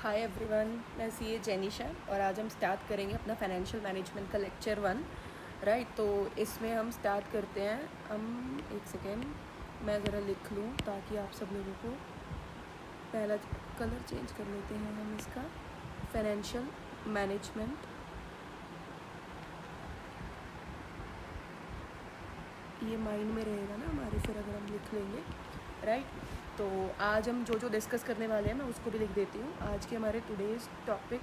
Hi everyone, मैं CA जेनिशा और आज हम स्टार्ट करेंगे अपना फाइनेंशियल मैनेजमेंट का लेक्चर 1 राइट। तो इसमें हम स्टार्ट करते हैं। हम एक सेकेंड मैं ज़रा लिख लूँ ताकि आप सब लोगों को पहला कलर चेंज कर लेते हैं हम इसका। फाइनेंशियल मैनेजमेंट, ये माइंड में रहेगा ना हमारे, फिर अगर हम लिख लेंगे राइट। तो आज हम जो डिस्कस करने वाले हैं मैं उसको भी लिख देती हूँ। आज के हमारे टुडेज टॉपिक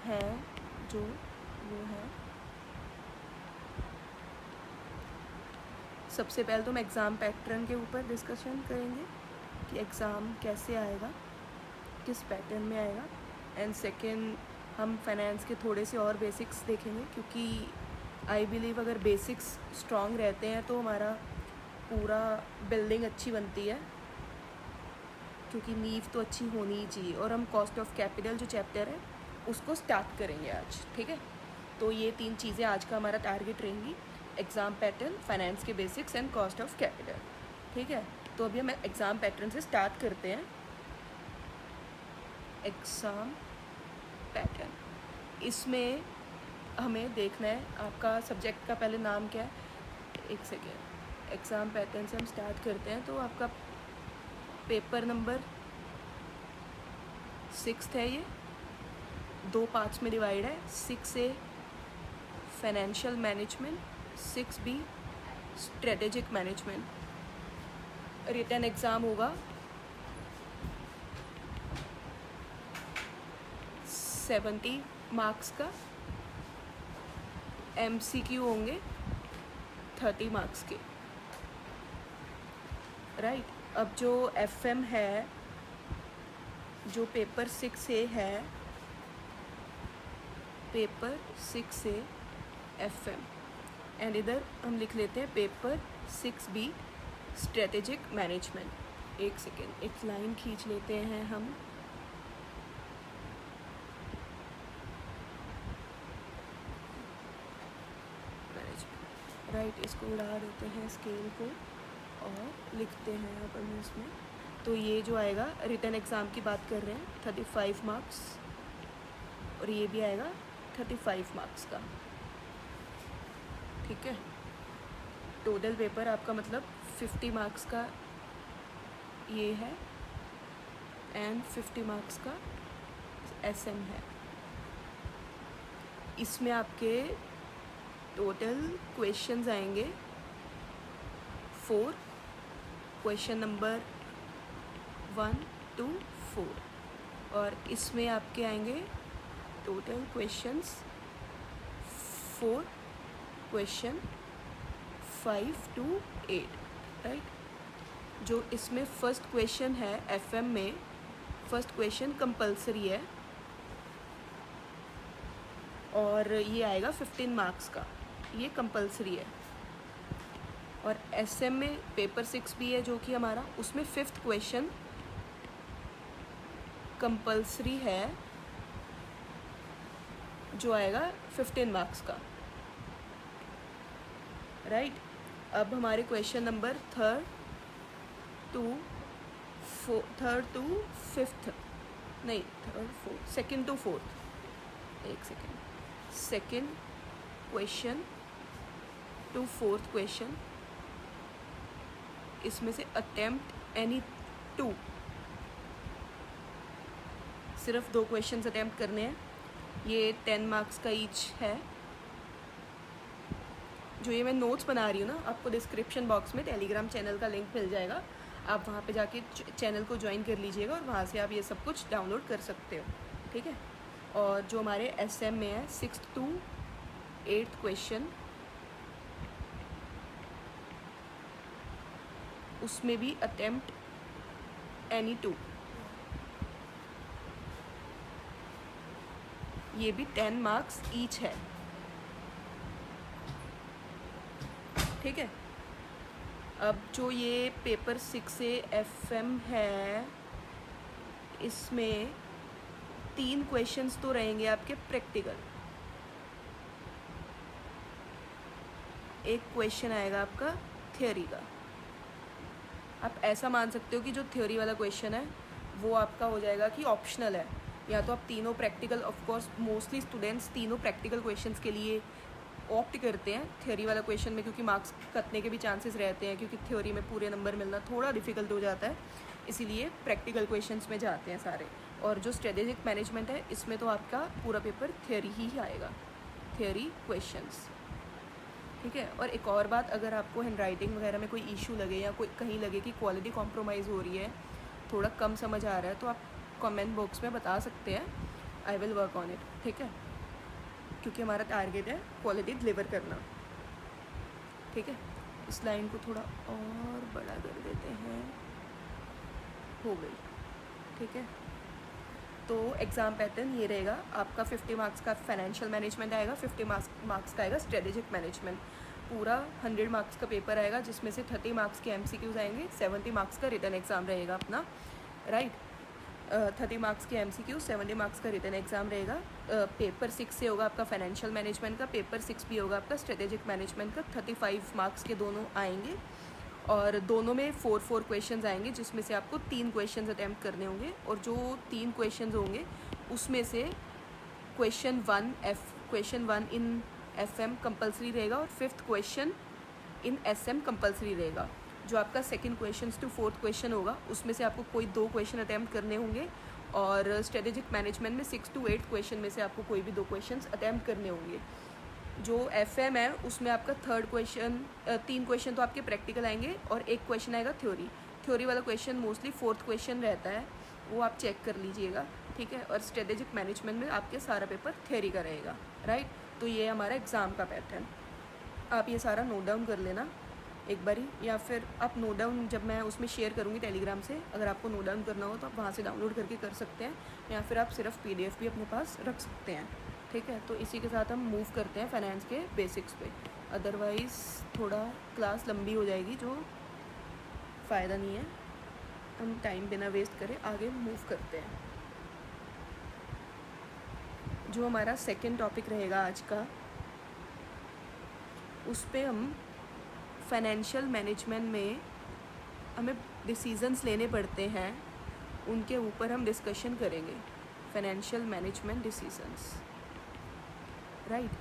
हैं जो वो है, सबसे पहले तो हम एग्ज़ाम पैटर्न के ऊपर डिस्कशन करेंगे कि एग्ज़ाम कैसे आएगा, किस पैटर्न में आएगा। एंड सेकेंड हम फाइनेंस के थोड़े से और बेसिक्स देखेंगे, क्योंकि आई बिलीव अगर बेसिक्स स्ट्रॉन्ग रहते हैं तो हमारा पूरा बिल्डिंग अच्छी बनती है, क्योंकि नींव तो अच्छी होनी ही चाहिए। और हम कॉस्ट ऑफ कैपिटल जो चैप्टर है उसको स्टार्ट करेंगे आज, ठीक है। तो ये 3 चीज़ें आज का हमारा टारगेट रहेंगी: एग्ज़ाम पैटर्न, फाइनेंस के basics and cost of capital, ठीक है। तो अभी हम एग्ज़ाम पैटर्न से स्टार्ट करते हैं। एग्ज़ाम पैटर्न, इसमें हमें देखना है आपका सब्जेक्ट का पहले नाम क्या है। एक सेकेंड, एग्ज़ाम पैटर्न से हम स्टार्ट करते हैं। तो आपका पेपर नंबर 6 है, ये 2 पार्ट्स में डिवाइड है। 6A financial management, 6B strategic management. Written exam होगा 70 मार्क्स का, MCQ होंगे 30 मार्क्स के राइट। अब जो FM है, जो पेपर 6A है, पेपर 6A FM, एंड इधर हम लिख लेते हैं पेपर 6B स्ट्रेटेजिक मैनेजमेंट। एक सेकेंड, एक लाइन खींच लेते हैं हम। मैनेजमेंट राइट, इसको उड़ा देते हैं स्केल को और लिखते हैं अपन इसमें। तो ये जो आएगा, रिटन एग्ज़ाम की बात कर रहे हैं, 35 मार्क्स, और ये भी आएगा 35 मार्क्स का, ठीक है। टोटल पेपर आपका मतलब 50 मार्क्स का ये है एंड 50 मार्क्स का SM है। इसमें आपके टोटल क्वेश्चंस आएंगे 4, क्वेश्चन नंबर 1 to 4, और इसमें आपके आएंगे total questions 4, question 5 to 8 right. जो इसमें फर्स्ट क्वेश्चन है FM में, फर्स्ट क्वेश्चन कंपलसरी है और ये आएगा 15 मार्क्स का, ये कंपलसरी है। और SM में पेपर 6B है जो कि हमारा, उसमें 5th क्वेश्चन कंपलसरी है जो आएगा 15 मार्क्स का राइट। अब हमारे question number 3rd to 5th, नहीं 3rd 4th, 2nd to 4th, एक second, 2nd question to 4th question, इसमें से अटेम्प्ट एनी 2, सिर्फ 2 क्वेश्चन अटेम्प्ट करने हैं। ये 10 मार्क्स का ईच है। जो ये मैं नोट्स बना रही हूँ ना, आपको डिस्क्रिप्शन बॉक्स में टेलीग्राम चैनल का लिंक मिल जाएगा, आप वहाँ पे जाके चैनल को ज्वाइन कर लीजिएगा और वहाँ से आप ये सब कुछ डाउनलोड कर सकते हो, ठीक है। और जो हमारे SM में है 6th to 8th क्वेश्चन, उसमें भी अटेम्प्ट एनी 2, ये भी 10 मार्क्स ईच है, ठीक है। अब जो ये पेपर 6A FM है, इसमें 3 क्वेश्चंस तो रहेंगे आपके प्रैक्टिकल, एक क्वेश्चन आएगा आपका थ्योरी का। आप ऐसा मान सकते हो कि जो थ्योरी वाला क्वेश्चन है वो आपका हो जाएगा कि ऑप्शनल है, या तो आप तीनों practical, of course mostly students तीनों प्रैक्टिकल क्वेश्चंस के लिए ऑप्ट करते हैं थ्योरी वाला क्वेश्चन में, क्योंकि मार्क्स कटने के भी चांसेस रहते हैं, क्योंकि थ्योरी में पूरे नंबर मिलना थोड़ा डिफिकल्ट हो जाता है, इसीलिए प्रैक्टिकल क्वेश्चंस में जाते हैं सारे। और जो स्ट्रेटेजिक मैनेजमेंट है इसमें तो आपका पूरा पेपर थ्योरी ही आएगा, थ्योरी क्वेश्चंस, ठीक है। और एक और बात, अगर आपको हैंड राइटिंग वगैरह में कोई इशू लगे या कोई कहीं लगे कि क्वालिटी कॉम्प्रोमाइज़ हो रही है, थोड़ा कम समझ आ रहा है, तो आप कमेंट बॉक्स में बता सकते हैं, I will work on it, ठीक है, क्योंकि हमारा टारगेट है क्वालिटी डिलीवर करना, ठीक है। इस लाइन को थोड़ा और बड़ा कर देते हैं, हो गई, ठीक है। तो एग्ज़ाम पैटर्न ये रहेगा आपका, 50 मार्क्स का फाइनेंशियल मैनेजमेंट आएगा, 50 मार्क्स का आएगा स्ट्रेटेजिक मैनेजमेंट, पूरा 100 मार्क्स का पेपर आएगा, जिसमें से 30 मार्क्स के MCQs आएंगे, 70 मार्क्स का रिटन एग्ज़ाम रहेगा अपना, राइट। 30 मार्क्स के MCQ, 70 मार्क्स का रिटन एग्ज़ाम रहेगा। पेपर 6 से होगा आपका फाइनेंशियल मैनेजमेंट का, पेपर 6 भी होगा आपका स्ट्रेटेजिक मैनेजमेंट का, 35 मार्क्स के दोनों आएंगे, और दोनों में 4 क्वेश्चंस आएंगे, जिसमें से आपको 3 क्वेश्चंस अटैम्प्ट करने होंगे, और जो 3 क्वेश्चंस होंगे उसमें से क्वेश्चन 1 इन FM कंपलसरी रहेगा, और 5th question in SM compulsory रहेगा। जो आपका second question to 4th question होगा उसमें से आपको कोई 2 क्वेश्चन अटैम्प्ट करने होंगे, और स्ट्रेटेजिक मैनेजमेंट में 6 to 8 क्वेश्चन में से आपको कोई भी 2 क्वेश्चन अटैम्प्ट करने होंगे। जो FM है उसमें आपका 3rd क्वेश्चन, 3 क्वेश्चन तो आपके प्रैक्टिकल आएंगे, और 1 क्वेश्चन आएगा थ्योरी वाला क्वेश्चन मोस्टली 4th क्वेश्चन रहता है, वो आप चेक कर लीजिएगा, ठीक है। और स्ट्रेटेजिक मैनेजमेंट में आपके सारा पेपर थ्योरी का रहेगा, राइट। तो ये हमारा एग्ज़ाम का पैटर्न, आप ये सारा नोट डाउन कर लेना एक बारी, या फिर आप नोट डाउन जब मैं उसमें शेयर करूँगी टेलीग्राम से, अगर आपको नोट डाउन करना हो तो आप वहाँ से डाउनलोड करके कर सकते हैं, या फिर आप सिर्फ PDF भी अपने पास रख सकते हैं, ठीक है। तो इसी के साथ हम मूव करते हैं फाइनेंस के बेसिक्स पे, अदरवाइज़ थोड़ा क्लास लंबी हो जाएगी, जो फ़ायदा नहीं है, हम टाइम बिना वेस्ट करे आगे मूव करते हैं। जो हमारा सेकंड टॉपिक रहेगा आज का, उस पे हम फाइनेंशियल मैनेजमेंट में हमें डिसीजंस लेने पड़ते हैं, उनके ऊपर हम डिस्कशन करेंगे, फाइनेंशियल मैनेजमेंट डिसीजंस, राइट।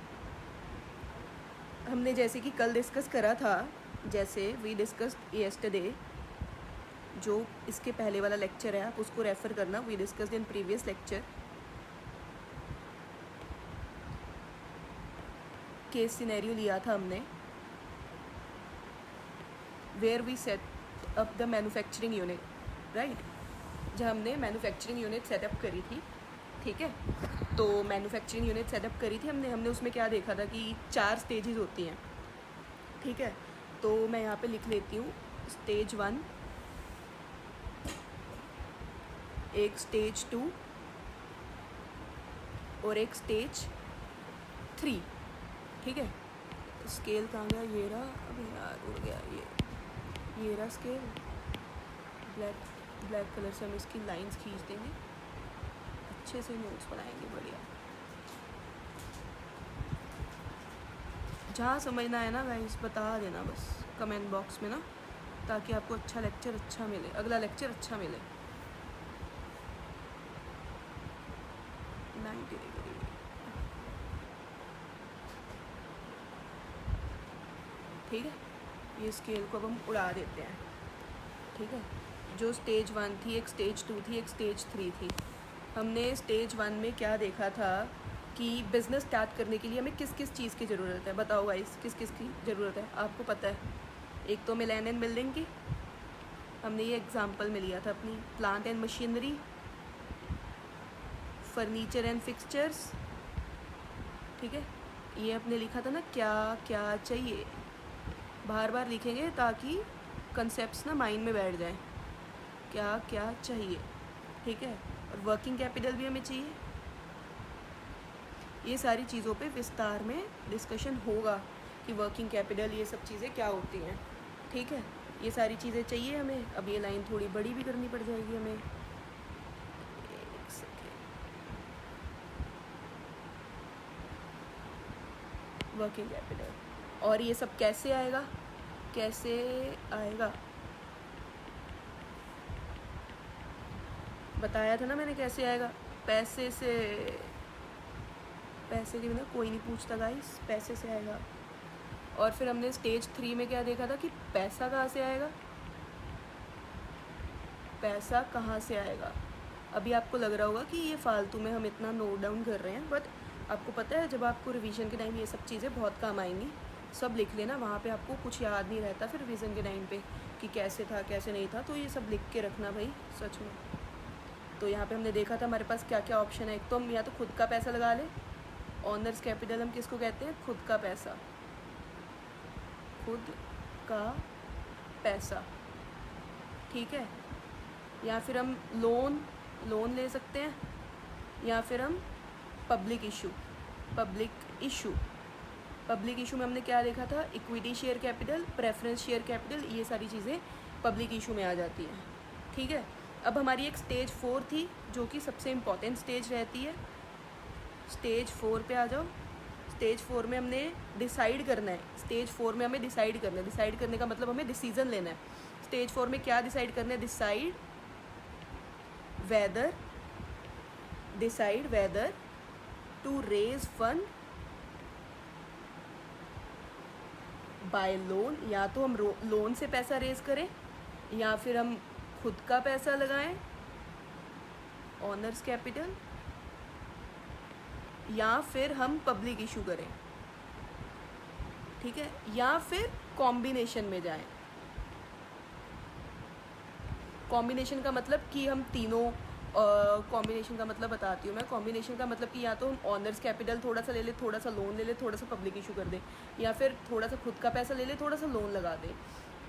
हमने जैसे कि कल डिस्कस करा था, जैसे वी डिस्कस्ड यस्टरडे, जो इसके पहले वाला लेक्चर है आप उसको रेफ़र करना, we discussed in previous lecture, case scenario लिया था हमने, where we set up the manufacturing unit, right, जहाँ हमने मैन्युफैक्चरिंग यूनिट सेटअप करी थी, ठीक है। तो मैन्युफैक्चरिंग यूनिट सेटअप करी थी हमने उसमें क्या देखा था कि 4 स्टेजेस होती हैं, ठीक है। तो मैं यहाँ पे लिख लेती हूँ, स्टेज 1, एक स्टेज 2 और एक स्टेज 3, ठीक है। स्केल कहाँ गया, ये रहा, अभी यार उड़ गया, ये रहा स्केल, ब्लैक कलर से हम इसकी लाइंस खींच देंगे, अच्छे से नोट्स बनाएंगे, बढ़िया। जहाँ समझना है ना गाइस बता देना बस कमेंट बॉक्स में ना, ताकि आपको अच्छा लेक्चर अच्छा मिले, अगला लेक्चर अच्छा मिले। 90 डिग्री, ठीक है। ये स्केल को अब हम उड़ा देते हैं, ठीक है। जो स्टेज 1 थी, एक स्टेज 2 थी, एक स्टेज 3 थी। हमने स्टेज 1 में क्या देखा था कि बिज़नेस स्टार्ट करने के लिए हमें किस किस चीज़ की ज़रूरत है, बताओ गाइस, किस किस की ज़रूरत है, आपको पता है। एक तो हमें लैंड एंड बिल्डिंग की, हमने ये एग्जांपल में लिया था अपनी, plant and machinery, furniture and fixtures, ठीक है। ये अपने लिखा था ना क्या क्या चाहिए, बार बार लिखेंगे ताकि कंसेप्ट्स ना माइंड में बैठ जाएं, क्या क्या चाहिए, ठीक है। और वर्किंग कैपिटल भी हमें चाहिए। ये सारी चीज़ों पे विस्तार में डिस्कशन होगा कि वर्किंग कैपिटल ये सब चीज़ें क्या होती हैं, ठीक है। ये सारी चीज़ें चाहिए हमें। अब ये लाइन थोड़ी बड़ी भी करनी पड़ जाएगी हमें, एक सेकेंड, वर्किंग कैपिटल। और ये सब कैसे आएगा, कैसे आएगा, बताया था ना मैंने कैसे आएगा। पैसे से, पैसे के बिना कोई नहीं पूछता गाइस, पैसे से आएगा। और फिर हमने स्टेज 3 में क्या देखा था कि पैसा कहाँ से आएगा, पैसा कहाँ से आएगा। अभी आपको लग रहा होगा कि ये फालतू में हम इतना नोट डाउन कर रहे हैं, बट आपको पता है जब आपको रिवीजन के टाइम ये सब चीज़ें बहुत काम आएंगी। सब लिख लेना, वहाँ पे आपको कुछ याद नहीं रहता फिर रिवीजन के टाइम पे कि कैसे था कैसे नहीं था, तो ये सब लिख के रखना भाई सच में। तो यहाँ पे हमने देखा था हमारे पास क्या क्या ऑप्शन है। एक तो हम या तो खुद का पैसा लगा लें, ऑनर्स कैपिटल हम किसको कहते हैं, खुद का पैसा, खुद का पैसा, ठीक है। या फिर हम लोन ले सकते हैं, या फिर हम पब्लिक इशू में हमने क्या देखा था, equity share capital, preference share capital, ये सारी चीज़ें पब्लिक इशू में आ जाती हैं, ठीक है। अब हमारी एक स्टेज 4 थी जो कि सबसे इम्पॉर्टेंट स्टेज रहती है। स्टेज 4 पे आ जाओ। स्टेज 4 में हमने डिसाइड करना है, डिसाइड करने का मतलब हमें डिसीजन लेना है। स्टेज 4 में क्या डिसाइड करना है, decide whether to raise fund by loan, या तो हम लोन से पैसा रेज करें, या फिर हम खुद का पैसा लगाएं, ऑनर्स कैपिटल, या फिर हम पब्लिक इशू करें, ठीक है, या फिर कॉम्बिनेशन में जाएं। कॉम्बिनेशन का मतलब कि हम तीनों, कॉम्बिनेशन का मतलब बताती हूँ मैं। कॉम्बिनेशन का मतलब कि या तो हम ऑनर्स कैपिटल थोड़ा सा ले ले, थोड़ा सा लोन ले ले, थोड़ा सा पब्लिक इशू कर दें, या फिर थोड़ा सा खुद का पैसा ले ले, थोड़ा सा लोन लगा दें।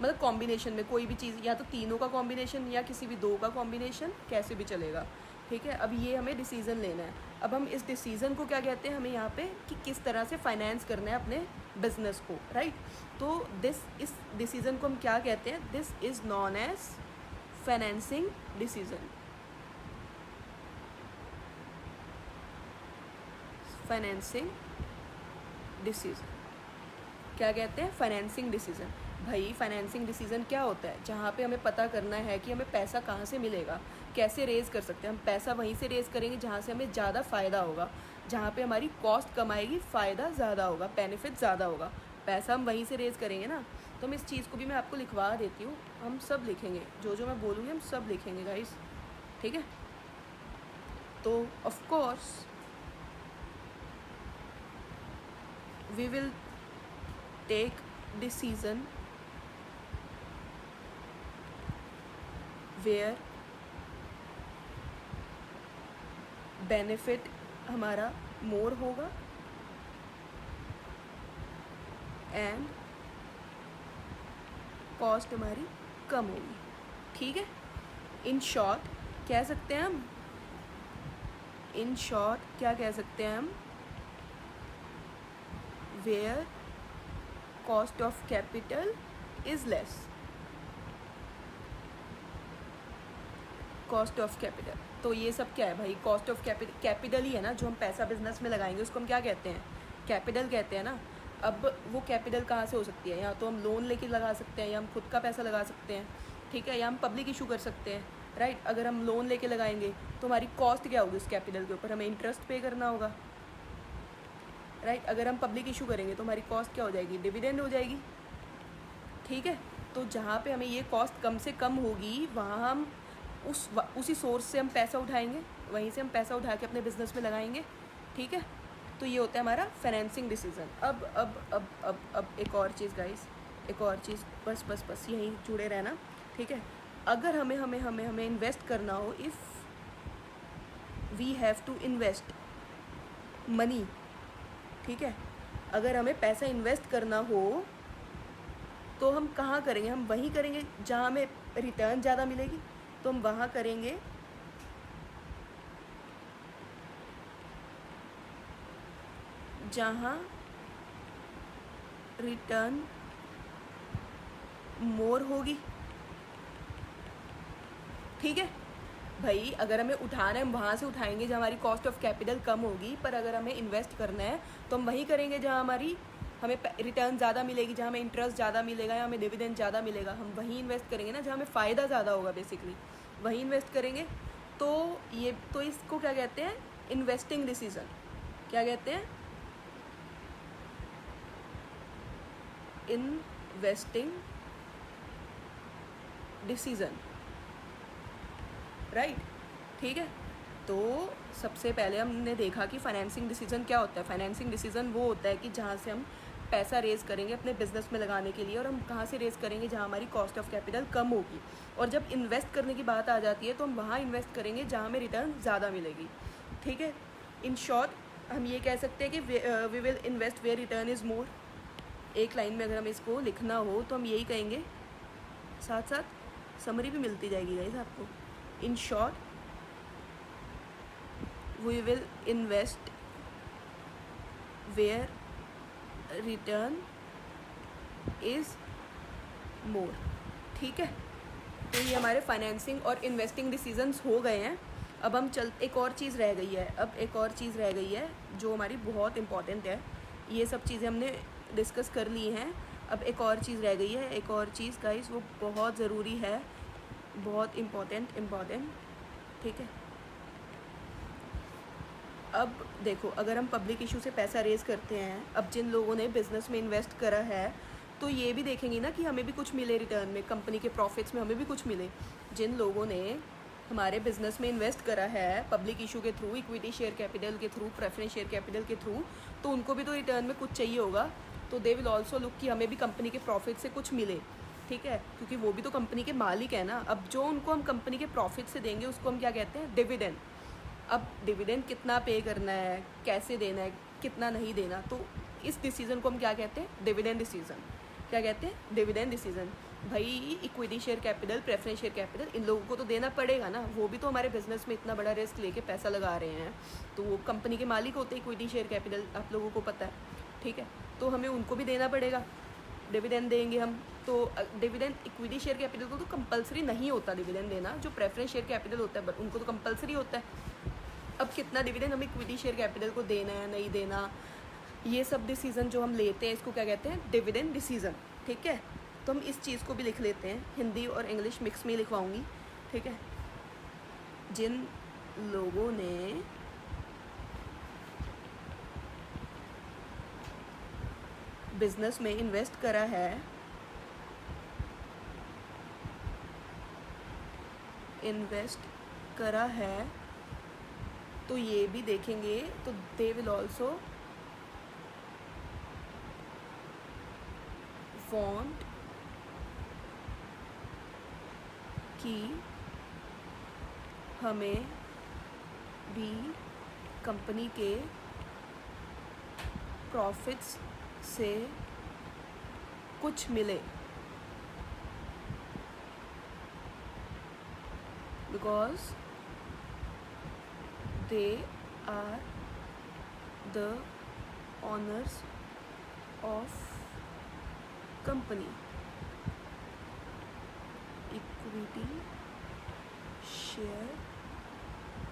मतलब कॉम्बिनेशन में कोई भी चीज़, या तो तीनों का कॉम्बिनेशन या किसी भी दो का कॉम्बिनेशन, कैसे भी चलेगा, ठीक है। अब ये हमें डिसीज़न लेना है। अब हम इस डिसीज़न को क्या कहते हैं, हमें यहाँ पे कि किस तरह से फाइनेंस करना है अपने बिजनेस को, राइट। तो इस डिसीज़न को हम क्या कहते हैं, this is known as financing decision. Financing decision क्या कहते हैं, फाइनेंसिंग डिसीज़न। भाई फाइनेंसिंग डिसीज़न क्या होता है, जहाँ पे हमें पता करना है कि हमें पैसा कहाँ से मिलेगा, कैसे रेज़ कर सकते हैं। हम पैसा वहीं से रेज़ करेंगे जहाँ से हमें ज़्यादा फ़ायदा होगा, जहाँ पे हमारी कॉस्ट कम आएगी, फ़ायदा ज़्यादा होगा, बेनिफिट ज़्यादा होगा। पैसा हम वहीं से रेज़ करेंगे ना। तो हम इस चीज़ को भी मैं आपको लिखवा देती हूँ, हम सब लिखेंगे, जो मैं बोलूँगी हम सब लिखेंगे गाइस, ठीक है। तो of course we will take decision where benefit हमारा मोर होगा एंड कॉस्ट हमारी कम होगी, ठीक है। इन शॉर्ट कह सकते हैं हम, इन शॉर्ट क्या कह सकते हैं हम, where cost of capital is less, cost of capital. तो ये सब क्या है भाई, कॉस्ट ऑफ कैपिटल ही है ना, जो हम पैसा बिजनेस में लगाएंगे उसको हम क्या कहते हैं, कैपिटल कहते हैं ना। अब वो कैपिटल कहाँ से हो सकती है, या तो हम लोन लेके लगा सकते हैं, या हम खुद का पैसा लगा सकते हैं, ठीक है, या हम पब्लिक इशू कर सकते हैं, राइट। अगर हम लोन लेके लगाएंगे तो हमारी कॉस्ट क्या होगी उस कैपिटल के ऊपर, हमें इंटरेस्ट पे करना होगा, राइट। अगर हम पब्लिक इशू करेंगे तो हमारी कॉस्ट क्या हो जाएगी, डिविडेंड हो जाएगी, ठीक है। तो जहाँ पे हमें ये कॉस्ट कम से कम होगी वहाँ हम उसी सोर्स से हम पैसा उठाएंगे, वहीं से हम पैसा उठा के अपने बिजनेस में लगाएंगे, ठीक है। तो ये होता है हमारा फाइनेंसिंग डिसीजन। अब एक और चीज़ गाइस, एक और चीज़, बस यहीं जुड़े रहना, ठीक है। अगर हमें इन्वेस्ट करना हो, if we have to invest money, ठीक है, अगर हमें पैसा इन्वेस्ट करना हो तो हम कहाँ करेंगे, हम वहीं करेंगे जहाँ हमें रिटर्न ज़्यादा मिलेगी, तो हम वहाँ करेंगे जहाँ रिटर्न मोर होगी, ठीक है भाई। अगर हमें उठाना है हम वहाँ से उठाएंगे जहाँ हमारी कॉस्ट ऑफ कैपिटल कम होगी, पर अगर हमें इन्वेस्ट करना है तो हम वहीं करेंगे जहाँ हमें रिटर्न ज़्यादा मिलेगी, जहाँ हमें इंटरेस्ट ज़्यादा मिलेगा, या हमें डिविडेंड ज़्यादा मिलेगा। हम वहीं इन्वेस्ट करेंगे ना जहाँ हमें फ़ायदा ज़्यादा होगा, बेसिकली वहीं इन्वेस्ट करेंगे। तो ये तो इसको क्या कहते हैं, इन्वेस्टिंग डिसीजन। क्या कहते हैं, इन्वेस्टिंग डिसीजन, राइट। ठीक है, तो सबसे पहले हमने देखा कि फाइनेंसिंग डिसीजन क्या होता है। फाइनेंसिंग डिसीजन वो होता है कि जहाँ से हम पैसा रेज़ करेंगे अपने बिजनेस में लगाने के लिए, और हम कहाँ से रेज़ करेंगे, जहाँ हमारी कॉस्ट ऑफ कैपिटल कम होगी। और जब इन्वेस्ट करने की बात आ जाती है तो हम वहाँ इन्वेस्ट करेंगे जहाँ हमें रिटर्न ज़्यादा मिलेगी। ठीक है, इन शॉर्ट हम ये कह सकते हैं कि we will invest where return is more. एक लाइन में अगर हम इसको लिखना हो तो हम यही कहेंगे, साथ साथ समरी भी मिलती जाएगी गाइस आपको। In short, we will invest where return is more. ठीक है, तो ये हमारे फाइनेंसिंग और इन्वेस्टिंग डिसीजंस हो गए हैं। अब हम एक और चीज़ रह गई है, जो हमारी बहुत इम्पॉर्टेंट है। ये सब चीज़ें हमने डिस्कस कर ली हैं, अब एक और चीज़ रह गई है। एक और चीज़ गाइस वो बहुत ज़रूरी है, बहुत इम्पॉर्टेंट। ठीक है, अब देखो, अगर हम पब्लिक इशू से पैसा रेज़ करते हैं, अब जिन लोगों ने बिज़नेस में इन्वेस्ट करा है तो ये भी देखेंगे ना कि हमें भी कुछ मिले रिटर्न में, कंपनी के प्रॉफिट्स में हमें भी कुछ मिले। जिन लोगों ने हमारे बिज़नेस में इन्वेस्ट करा है पब्लिक इशू के थ्रू, इक्विटी शेयर कैपिटल के थ्रू, प्रेफरेंस शेयर कैपिटल के थ्रू, तो उनको भी तो रिटर्न में कुछ चाहिए होगा। तो दे विल ऑल्सो लुक कि हमें भी कंपनी के प्रॉफिट से कुछ मिले। ठीक है, क्योंकि वो भी तो कंपनी के मालिक है ना। अब जो उनको हम कंपनी के प्रॉफिट से देंगे उसको हम क्या कहते हैं, डिविडेंड। अब डिविडेंड कितना पे करना है, कैसे देना है, कितना नहीं देना, तो इस डिसीज़न को हम क्या कहते हैं, डिविडेंड डिसीज़न। क्या कहते हैं, डिविडेंड डिसीज़न। भाई equity share capital, preference share capital, इन लोगों को तो देना पड़ेगा ना, वो भी तो हमारे बिजनेस में इतना बड़ा रिस्क लेके पैसा लगा रहे हैं, तो वो कंपनी के मालिक होते हैं इक्विटी शेयर कैपिटल, आप लोगों को पता है। ठीक है, तो हमें उनको भी देना पड़ेगा, डिविडेंड देंगे हम। तो डिविडेंड इक्विटी शेयर कैपिटल को तो कंपलसरी नहीं होता डिविडेंड देना, जो प्रेफरेंस शेयर कैपिटल होता है बट उनको तो कंपलसरी होता है। अब कितना डिविडेंड हमें इक्विटी शेयर कैपिटल को देना है, नहीं देना, ये सब डिसीज़न जो हम लेते हैं इसको क्या कहते हैं, डिविडेंड डिसीज़न। ठीक है, तो हम इस चीज़ को भी लिख लेते हैं, हिंदी और इंग्लिश मिक्स में लिखवाऊंगी। ठीक है, जिन लोगों ने बिजनेस में इन्वेस्ट करा है, तो ये भी देखेंगे, तो दे विल ऑल्सो वांट कि हमें भी कंपनी के प्रॉफिट्स से कुछ मिले, because they are the owners of company, equity share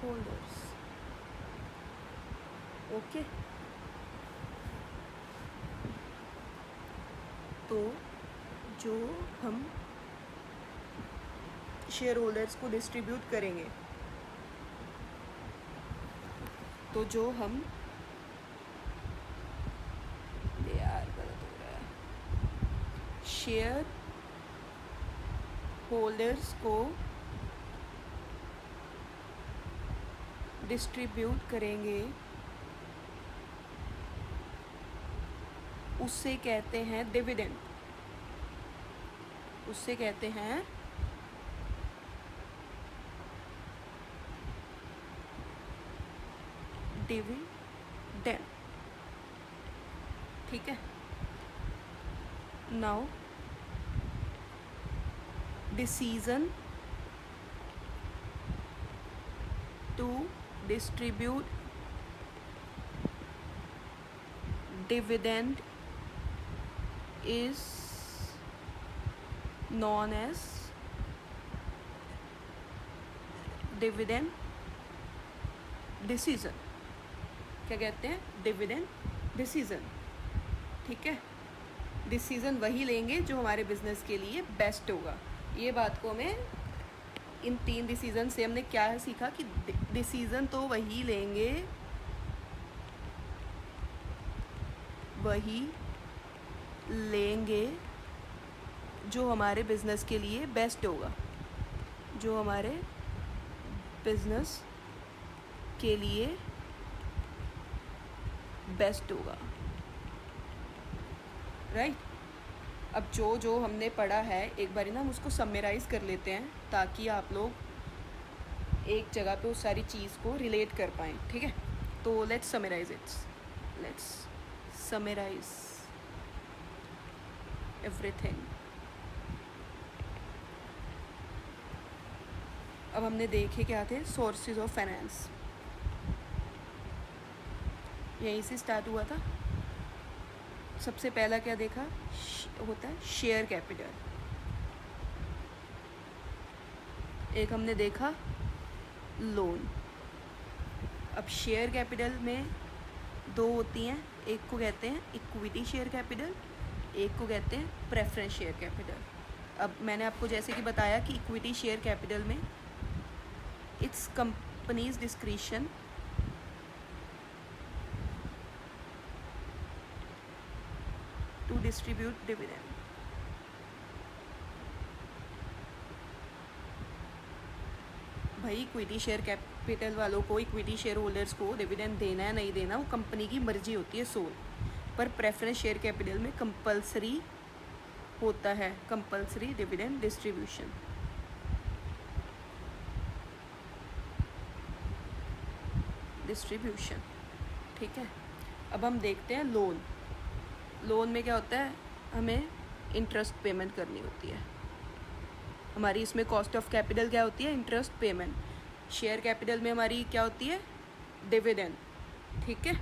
holders। Okay, तो जो हम शेयर होल्डर्स को डिस्ट्रीब्यूट करेंगे, तो जो हम गलत हो रहा है, शेयर होल्डर्स को डिस्ट्रीब्यूट करेंगे उससे कहते हैं डिविडेंड, उससे कहते हैं डिविडेंड। ठीक है, now decision to distribute dividend is known as dividend decision. क्या कहते हैं, डिविडेंड डिसीजन। ठीक है, डिसीजन वही लेंगे जो हमारे बिजनेस के लिए बेस्ट होगा। ये बात को हमें इन 3 डिसीज़न से हमने क्या सीखा कि डिसीज़न तो वही लेंगे जो हमारे बिज़नेस के लिए बेस्ट होगा, जो हमारे बिज़नेस के लिए बेस्ट होगा, राइट। अब जो हमने पढ़ा है एक बारी ना हम उसको समराइज़ कर लेते हैं ताकि आप लोग एक जगह पे उस सारी चीज़ को रिलेट कर पाएँ, ठीक है। तो लेट्स समराइज़ एवरीथिंग। अब हमने देखे क्या थे, सोर्सेज ऑफ फाइनेंस, यहीं से स्टार्ट हुआ था। सबसे पहला क्या देखा होता है, शेयर कैपिटल। एक हमने देखा लोन। अब शेयर कैपिटल में 2 होती हैं, एक को कहते हैं इक्विटी शेयर कैपिटल, एक को कहते हैं प्रेफरेंस शेयर कैपिटल। अब मैंने आपको जैसे कि बताया कि इक्विटी शेयर कैपिटल में it's company's discretion to distribute dividend. भाई इक्विटी शेयर कैपिटल वालों को, इक्विटी शेयर होल्डर्स को डिविडेंड देना है नहीं देना वो कंपनी की मर्जी होती है सोल। पर प्रेफरेंस शेयर कैपिटल में कंपलसरी होता है, कंपलसरी डिविडेंड डिस्ट्रीब्यूशन। ठीक है। अब हम देखते हैं लोन। लोन में क्या होता है, हमें इंटरेस्ट पेमेंट करनी होती है। हमारी इसमें कॉस्ट ऑफ कैपिटल क्या होती है, इंटरेस्ट पेमेंट। शेयर कैपिटल में हमारी क्या होती है, डिविडेंड, ठीक है।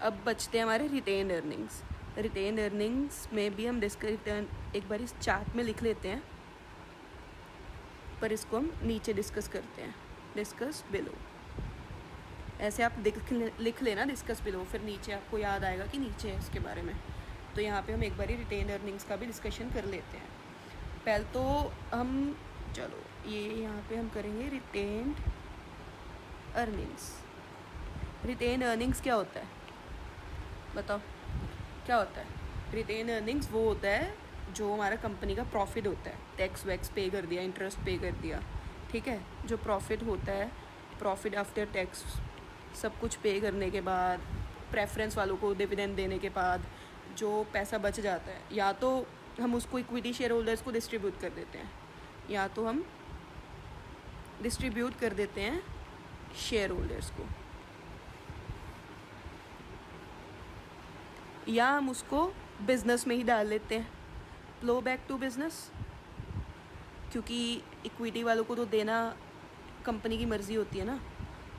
अब बचते हैं हमारे रिटेन अर्निंग्स। रिटेन अर्निंग्स में भी हम एक बार इस चार्ट में लिख लेते हैं, पर इसको हम नीचे डिस्कस करते हैं, डिस्कस बिलो। ऐसे आप लिख लेना डिस्कस बिलो, फिर नीचे आपको याद आएगा कि नीचे है इसके बारे में। तो यहाँ पे हम एक बार रिटेन अर्निंग्स का भी डिस्कशन कर लेते हैं। पहले तो हम चलो ये यहाँ पे हम करेंगे रिटेन अर्निंग्स। रिटेन अर्निंग्स क्या होता है बताओ, क्या होता है? रिटेन अर्निंग्स वो होता है जो हमारा कंपनी का प्रॉफिट होता है, टैक्स वैक्स पे कर दिया, इंटरेस्ट पे कर दिया, ठीक है। जो प्रॉफिट होता है, प्रॉफिट आफ्टर टैक्स सब कुछ पे करने के बाद, प्रेफरेंस वालों को डिविडेंड देने के बाद जो पैसा बच जाता है, या तो हम उसको इक्विटी शेयर होल्डर्स को डिस्ट्रीब्यूट कर देते हैं, या तो हम डिस्ट्रीब्यूट कर देते हैं शेयर होल्डर्स को, या हम उसको बिजनेस में ही डाल लेते हैं, फ्लो बैक टू बिजनेस। क्योंकि इक्विटी वालों को तो देना कंपनी की मर्जी होती है ना,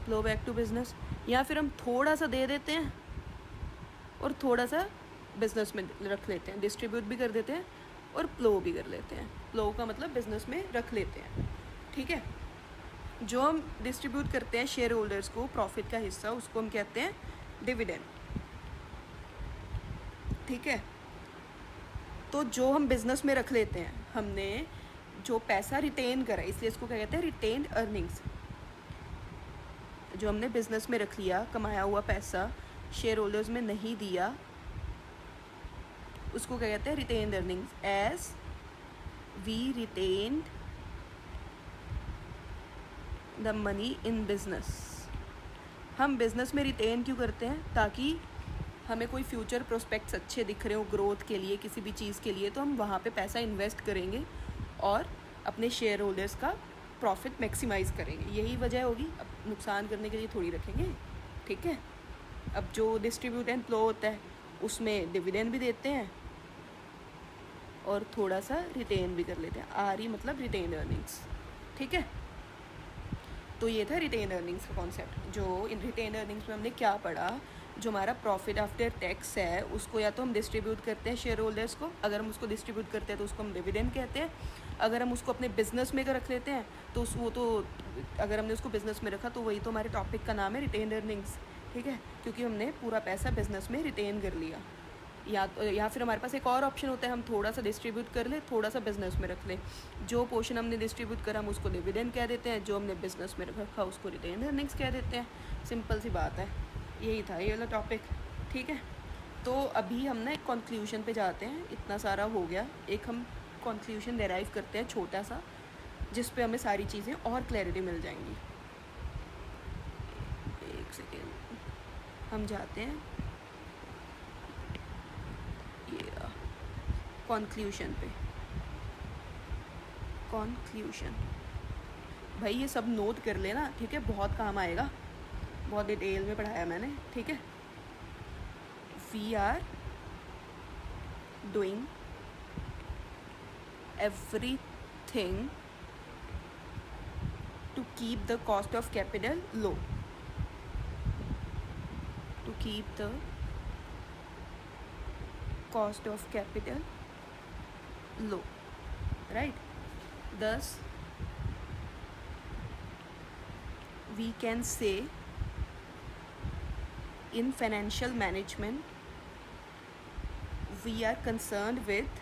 फ्लो बैक टू बिजनेस। या फिर हम थोड़ा सा दे देते हैं और थोड़ा सा बिजनेस में रख लेते हैं, डिस्ट्रीब्यूट भी कर देते हैं और फ्लो भी कर लेते हैं। फ्लो का मतलब बिजनेस में रख लेते हैं, ठीक है। जो हम डिस्ट्रीब्यूट करते हैं शेयर होल्डर्स को प्रॉफिट का हिस्सा, उसको हम कहते हैं डिविडेंड, ठीक है। तो जो हम बिजनेस में रख लेते हैं, हमने जो पैसा रिटेन करा, इसलिए इसको क्या कहते हैं, रिटेन्ड अर्निंग्स। जो हमने बिजनेस में रख लिया, कमाया हुआ पैसा शेयर होल्डर्स में नहीं दिया, उसको क्या कहते हैं, retained earnings. As we retained the money in business. हम बिजनेस में रिटेन क्यों करते हैं? ताकि हमें कोई फ्यूचर प्रोस्पेक्ट्स अच्छे दिख रहे हो ग्रोथ के लिए, किसी भी चीज़ के लिए, तो हम वहाँ पे पैसा इन्वेस्ट करेंगे और अपने शेयर होल्डर्स का प्रॉफिट मैक्सिमाइज़ करेंगे। यही वजह होगी, अब नुकसान करने के लिए थोड़ी रखेंगे, ठीक है। अब जो डिस्ट्रीब्यूट एंड फ्लो होता है उसमें डिविडेंड भी देते हैं और थोड़ा सा रिटेन भी कर लेते हैं। आर ई मतलब रिटेन अर्निंग्स, ठीक है। तो ये था रिटेन अर्निंग्स का कॉन्सेप्ट। जो इन रिटेन अर्निंग्स में हमने क्या पढ़ा, जो हमारा प्रॉफिट आफ्टर टैक्स है उसको या तो हम डिस्ट्रीब्यूट करते हैं शेयर होल्डर्स को, अगर हम उसको डिस्ट्रीब्यूट करते हैं तो उसको हम डिविडेंड कहते हैं। अगर हम उसको अपने बिजनेस में रख लेते हैं तो अगर हमने उसको बिजनेस में रखा तो वही तो हमारे टॉपिक का नाम है, रिटेन अर्निंग्स, ठीक है। क्योंकि हमने पूरा पैसा बिजनेस में रिटेन कर लिया, या फिर हमारे पास एक और ऑप्शन होता है, हम थोड़ा सा डिस्ट्रीब्यूट कर ले, थोड़ा सा बिजनेस में रख ले। जो पोर्शन हमने डिस्ट्रीब्यूट करा हम उसको डिविडेंड कह देते हैं, जो हमने बिजनेस में रखा उसको रिटेन अर्निंग्स कह देते हैं। सिंपल सी बात है, यही था ये वाला टॉपिक। ठीक है, तो अभी हम ना एक कंक्लूजन पे जाते हैं। इतना सारा हो गया, एक हम कंक्लूजन डेराइव करते हैं छोटा सा, जिस पे हमें सारी चीज़ें और क्लैरिटी मिल जाएंगी। एक सेकेंड, हम जाते हैं ये कंक्लूजन पे। कंक्लूजन भाई ये सब नोट कर लेना, ठीक है, बहुत काम आएगा, बहुत डिटेल में पढ़ाया मैंने। ठीक है, we are doing everything to keep the cost of capital low, to keep the cost of capital low, right? Thus we can say in financial management we are concerned with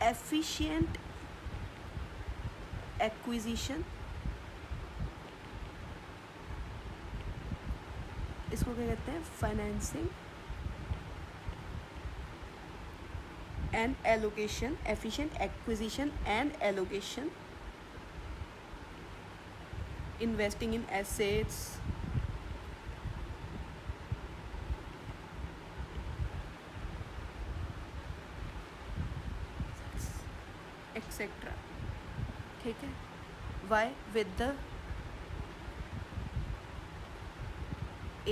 efficient acquisition, इसको क्या कहते हैं, financing and allocation, efficient acquisition and allocation, investing in assets, etc. ठीक है, why? with the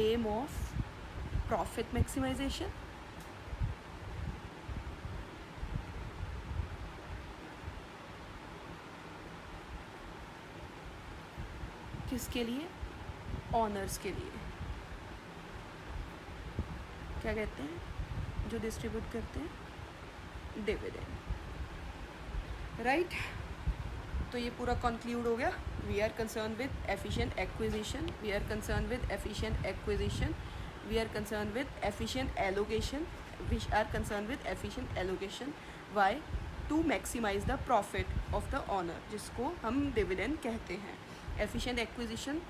aim of profit maximization, किसके लिए, honours के लिए। क्या कहते हैं, जो डिस्ट्रीब्यूट करते हैं डिविडेंड, राइट? तो ये पूरा कंक्लूड हो गया। We are concern with efficient acquisition, we are concern with efficient acquisition, we are concern with efficient allocation, we are concern with efficient allocation. Why? To maximise the profit of the owner, जिसको हम dividend कहते हैं। Efficient acquisition,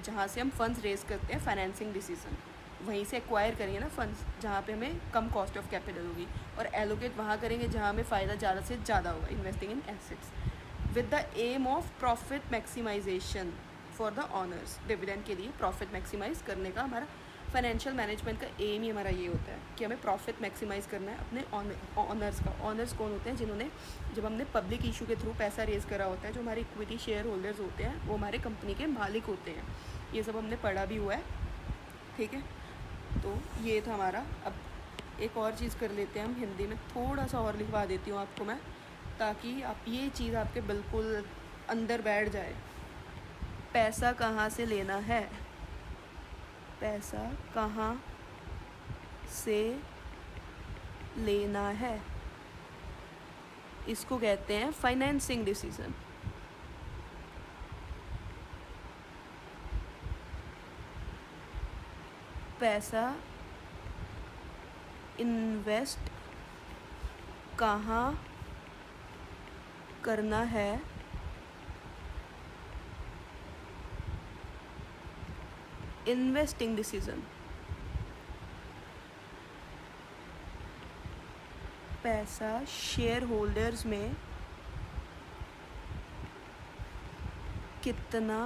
जहाँ से हम funds raise करते हैं, financing decision, वहीं से एक्वायर करेंगे ना फंड्स, जहाँ पे हमें कम कॉस्ट ऑफ कैपिटल होगी, और एलोकेट वहाँ करेंगे जहाँ हमें फ़ायदा ज़्यादा से ज़्यादा होगा, investing in assets with the aim of profit maximisation for the owners. Dividend के लिए प्रॉफिट मैक्सिमाइज करने का हमारा फाइनेंशियल मैनेजमेंट का एम ही हमारा ये होता है कि हमें प्रॉफिट मैक्सिमाइज करना है अपने ऑनर्स का। ऑनर्स कौन होते हैं? जिन्होंने, जब हमने पब्लिक इशू के थ्रू पैसा रेज करा होता है, जो हमारे इक्विटी शेयर होल्डर्स होते हैं, वो हमारे कंपनी के मालिक होते हैं। ये सब हमने पढ़ा भी हुआ है, ठीक है। तो ये था हमारा। अब एक और चीज़ कर लेते हैं हम, हिंदी में थोड़ा सा और लिखवा देती हूँ आपको मैं, ताकि आप ये चीज़ आपके बिल्कुल अंदर बैठ जाए। पैसा कहाँ से लेना है? पैसा कहाँ से लेना है, इसको कहते हैं फाइनेंसिंग डिसीजन। पैसा इन्वेस्ट कहाँ करना है, इन्वेस्टिंग डिसीजन। पैसा शेयर होल्डर्स में कितना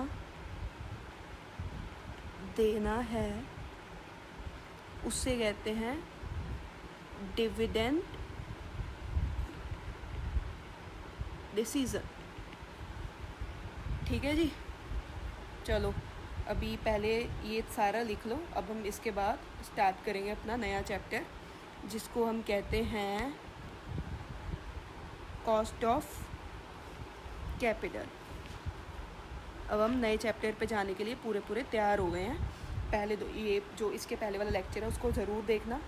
देना है, उससे कहते हैं डिविडेंड डिसीजन। ठीक है जी, चलो अभी पहले ये सारा लिख लो। अब हम इसके बाद स्टार्ट करेंगे अपना नया चैप्टर, जिसको हम कहते हैं कॉस्ट ऑफ कैपिटल। अब हम नए चैप्टर पे जाने के लिए पूरे तैयार हो गए हैं। पहले तो ये जो इसके पहले वाला लेक्चर है उसको ज़रूर देखना,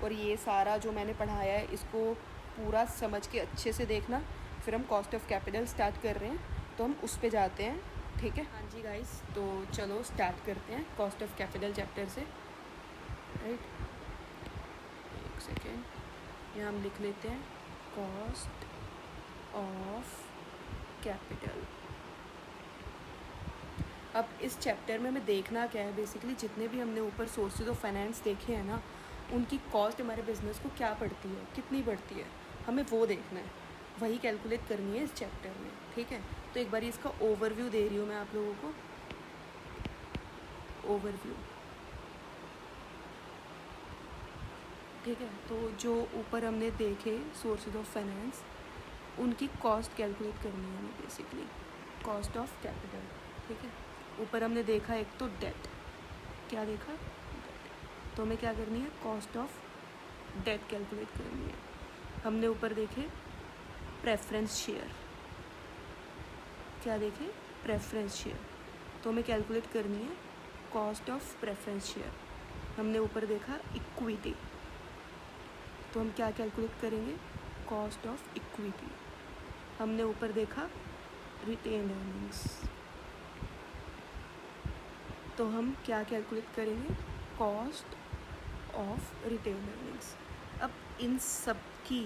और ये सारा जो मैंने पढ़ाया है इसको पूरा समझ के अच्छे से देखना, फिर हम कॉस्ट ऑफ कैपिटल स्टार्ट कर रहे हैं, तो हम उस पे जाते हैं, ठीक है। हाँ जी गाइस, तो चलो स्टार्ट करते हैं कॉस्ट ऑफ कैपिटल चैप्टर से, राइट। एक सेकेंड, यहाँ हम लिख लेते हैं कॉस्ट ऑफ कैपिटल। अब इस चैप्टर में हमें देखना क्या है, बेसिकली जितने भी हमने ऊपर सोर्सेज ऑफ फाइनेंस देखे हैं ना, उनकी कॉस्ट हमारे बिजनेस को क्या पड़ती है, कितनी पड़ती है, हमें वो देखना है, वही कैलकुलेट करनी है इस चैप्टर में, ठीक है। तो एक बार इसका ओवरव्यू दे रही हूँ मैं आप लोगों को, ओवरव्यू, ठीक है। तो जो ऊपर हमने देखे सोर्सेज ऑफ फाइनेंस, उनकी कॉस्ट कैलकुलेट करनी है हमें, बेसिकली कॉस्ट ऑफ कैपिटल, ठीक है। ऊपर हमने देखा एक तो डेट, क्या देखा, डेट, तो हमें क्या करनी है, कॉस्ट ऑफ डेट कैलकुलेट करनी है। हमने ऊपर देखे प्रेफरेंस शेयर, क्या देखे, प्रेफरेंस शेयर, तो हमें कैलकुलेट करनी है कॉस्ट ऑफ प्रेफरेंस शेयर। हमने ऊपर देखा इक्विटी, तो हम क्या कैलकुलेट करेंगे, कॉस्ट ऑफ इक्विटी। हमने ऊपर देखा रिटेन्ड अर्निंग्स, तो हम क्या कैलकुलेट करेंगे, कॉस्ट ऑफ रिटेन्ड अर्निंग्स। अब इन सब की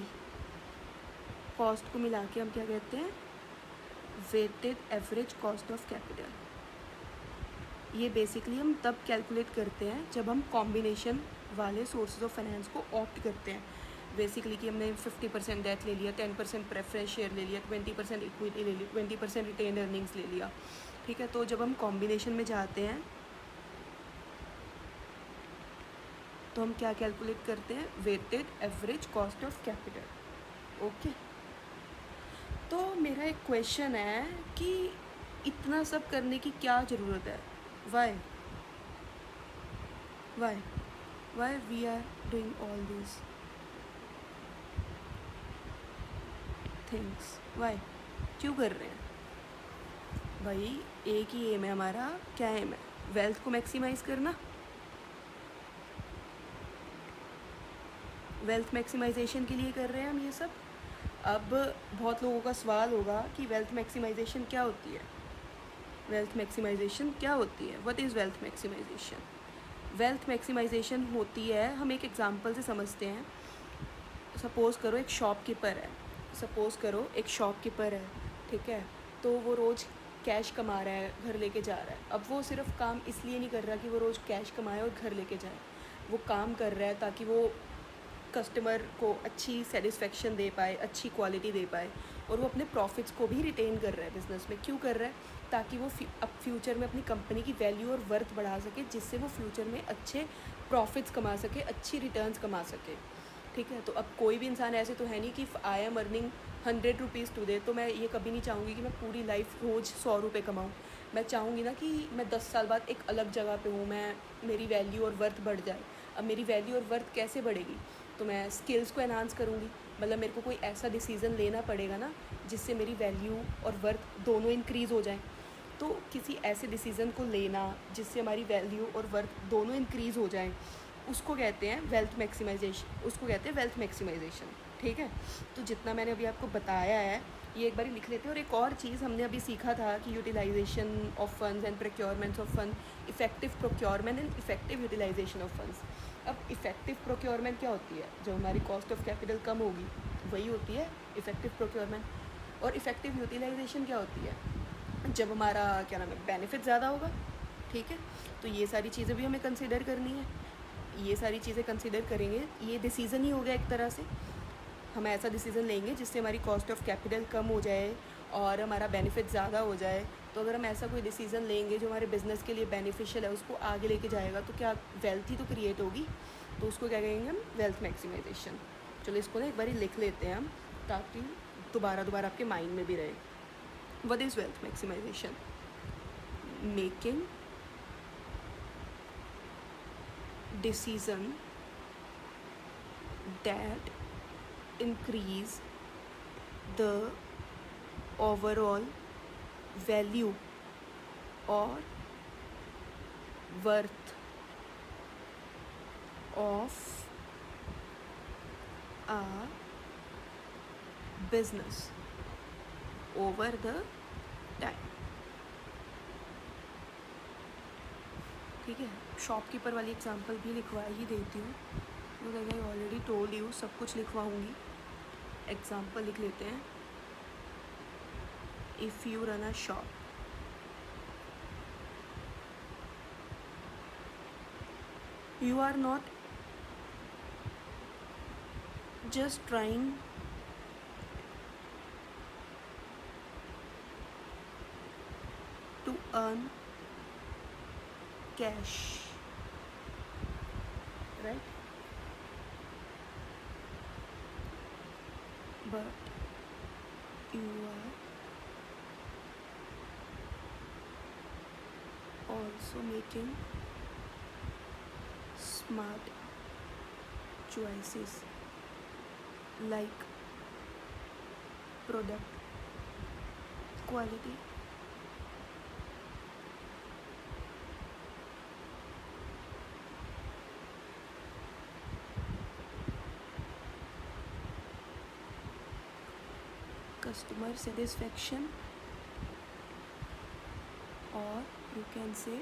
कॉस्ट को मिला के हम क्या कहते हैं, weighted average cost of capital. ये बेसिकली हम तब कैलकुलेट करते हैं जब हम कॉम्बिनेशन वाले सोर्सेज ऑफ फाइनेंस को ऑप्ट करते हैं, बेसिकली कि हमने 50% डेट ले लिया, 10% प्रेफरेंस शेयर ले लिया, 20% इक्विटी ले ली, 20% रिटेन्ड अर्निंग्स ले लिया, ठीक है। तो जब हम कॉम्बिनेशन में जाते हैं तो हम क्या कैलकुलेट करते हैं, weighted average cost of capital, okay. तो मेरा एक क्वेश्चन है कि इतना सब करने की क्या ज़रूरत है, why we are doing all this things, why, क्यों कर रहे हैं भाई। एक ही एम है हमारा, क्या एम है, वेल्थ को मैक्सिमाइज़ करना, वेल्थ मैक्सिमाइजेशन के लिए कर रहे हैं हम ये सब। अब बहुत लोगों का सवाल होगा कि वेल्थ मैक्सिमाइजेशन क्या होती है, वेल्थ मैक्सिमाइजेशन क्या होती है, what is wealth maximisation. Wealth maximisation होती है, हम एक एग्जांपल से समझते हैं। सपोज़ करो एक शॉपकीपर है, ठीक है। तो वो रोज़ कैश कमा रहा है, घर लेके जा रहा है। अब वो सिर्फ काम इसलिए नहीं कर रहा कि वो रोज़ कैश कमाए और घर लेके जाए, वो काम कर रहा है ताकि वो कस्टमर को अच्छी सेटिस्फेक्शन दे पाए, अच्छी क्वालिटी दे पाए, और वो अपने प्रॉफिट्स को भी रिटेन कर रहा है बिज़नेस में। क्यों कर रहा है, ताकि वो अब फ्यूचर में अपनी कंपनी की वैल्यू और वर्थ बढ़ा सके, जिससे वो फ्यूचर में अच्छे प्रॉफिट्स कमा सके, अच्छी रिटर्न्स कमा सके, ठीक है। तो अब कोई भी इंसान ऐसे तो है नहीं कि I am earning 100 rupees today, तो मैं ये कभी नहीं चाहूँगी कि मैं पूरी लाइफ रोज़ 100 रुपये कमाऊँ। मैं चाहूँगी ना कि मैं 10 साल बाद एक अलग जगह पे हूँ, मेरी वैल्यू और वर्थ बढ़ जाए। अब मेरी वैल्यू और वर्थ कैसे बढ़ेगी, तो मैं स्किल्स को एनहांस करूँगी, मतलब मेरे को कोई ऐसा डिसीज़न लेना पड़ेगा ना जिससे मेरी वैल्यू और वर्थ दोनों इंक्रीज़ हो जाएं। तो किसी ऐसे डिसीज़न को लेना जिससे हमारी वैल्यू और वर्थ दोनों इंक्रीज़ हो जाएं, उसको कहते हैं वेल्थ मैक्सिमाइजेशन, ठीक है। तो जितना मैंने अभी आपको बताया है ये एक बार लिख लेते हैं। और एक और चीज़ हमने अभी सीखा था कि utilisation of funds and procurements of fund, effective procurement and effective utilisation of funds. अब इफेक्टिव प्रोक्योरमेंट क्या होती है, जो हमारी कॉस्ट ऑफ कैपिटल कम होगी वही होती है इफेक्टिव प्रोक्योरमेंट। और इफेक्टिव यूटिलाइजेशन क्या होती है, जब हमारा क्या नाम है बेनिफिट ज़्यादा होगा, ठीक है। तो ये सारी चीज़ें भी हमें कंसिडर करनी है, ये सारी चीज़ें कंसिडर करेंगे। ये डिसीज़न ही हो गया एक तरह से, हम ऐसा डिसीज़न लेंगे जिससे हमारी कॉस्ट ऑफ कैपिटल कम हो जाए और हमारा बेनिफिट ज़्यादा हो जाए। तो अगर हम ऐसा कोई डिसीज़न लेंगे जो हमारे बिज़नेस के लिए बेनिफिशियल है, उसको आगे लेके जाएगा, तो क्या वेल्थ ही तो क्रिएट होगी। तो उसको क्या कहेंगे हम, वेल्थ मैक्सिमाइजेशन। चलो इसको ना एक बार लिख लेते हैं हम, ताकि दोबारा आपके माइंड में भी रहे। What is wealth maximisation, making decision that increase the overall value or worth of a business, over the time. ठीक है, शॉपकीपर वाली एग्जांपल भी लिखवा ही देती हूँ, because I already told you सब कुछ लिखवाऊँगी. एग्जांपल लिख लेते हैं. If you run a shop, you are not just trying to earn cash, right? But you are also making smart choices like product quality, customer satisfaction, or you can say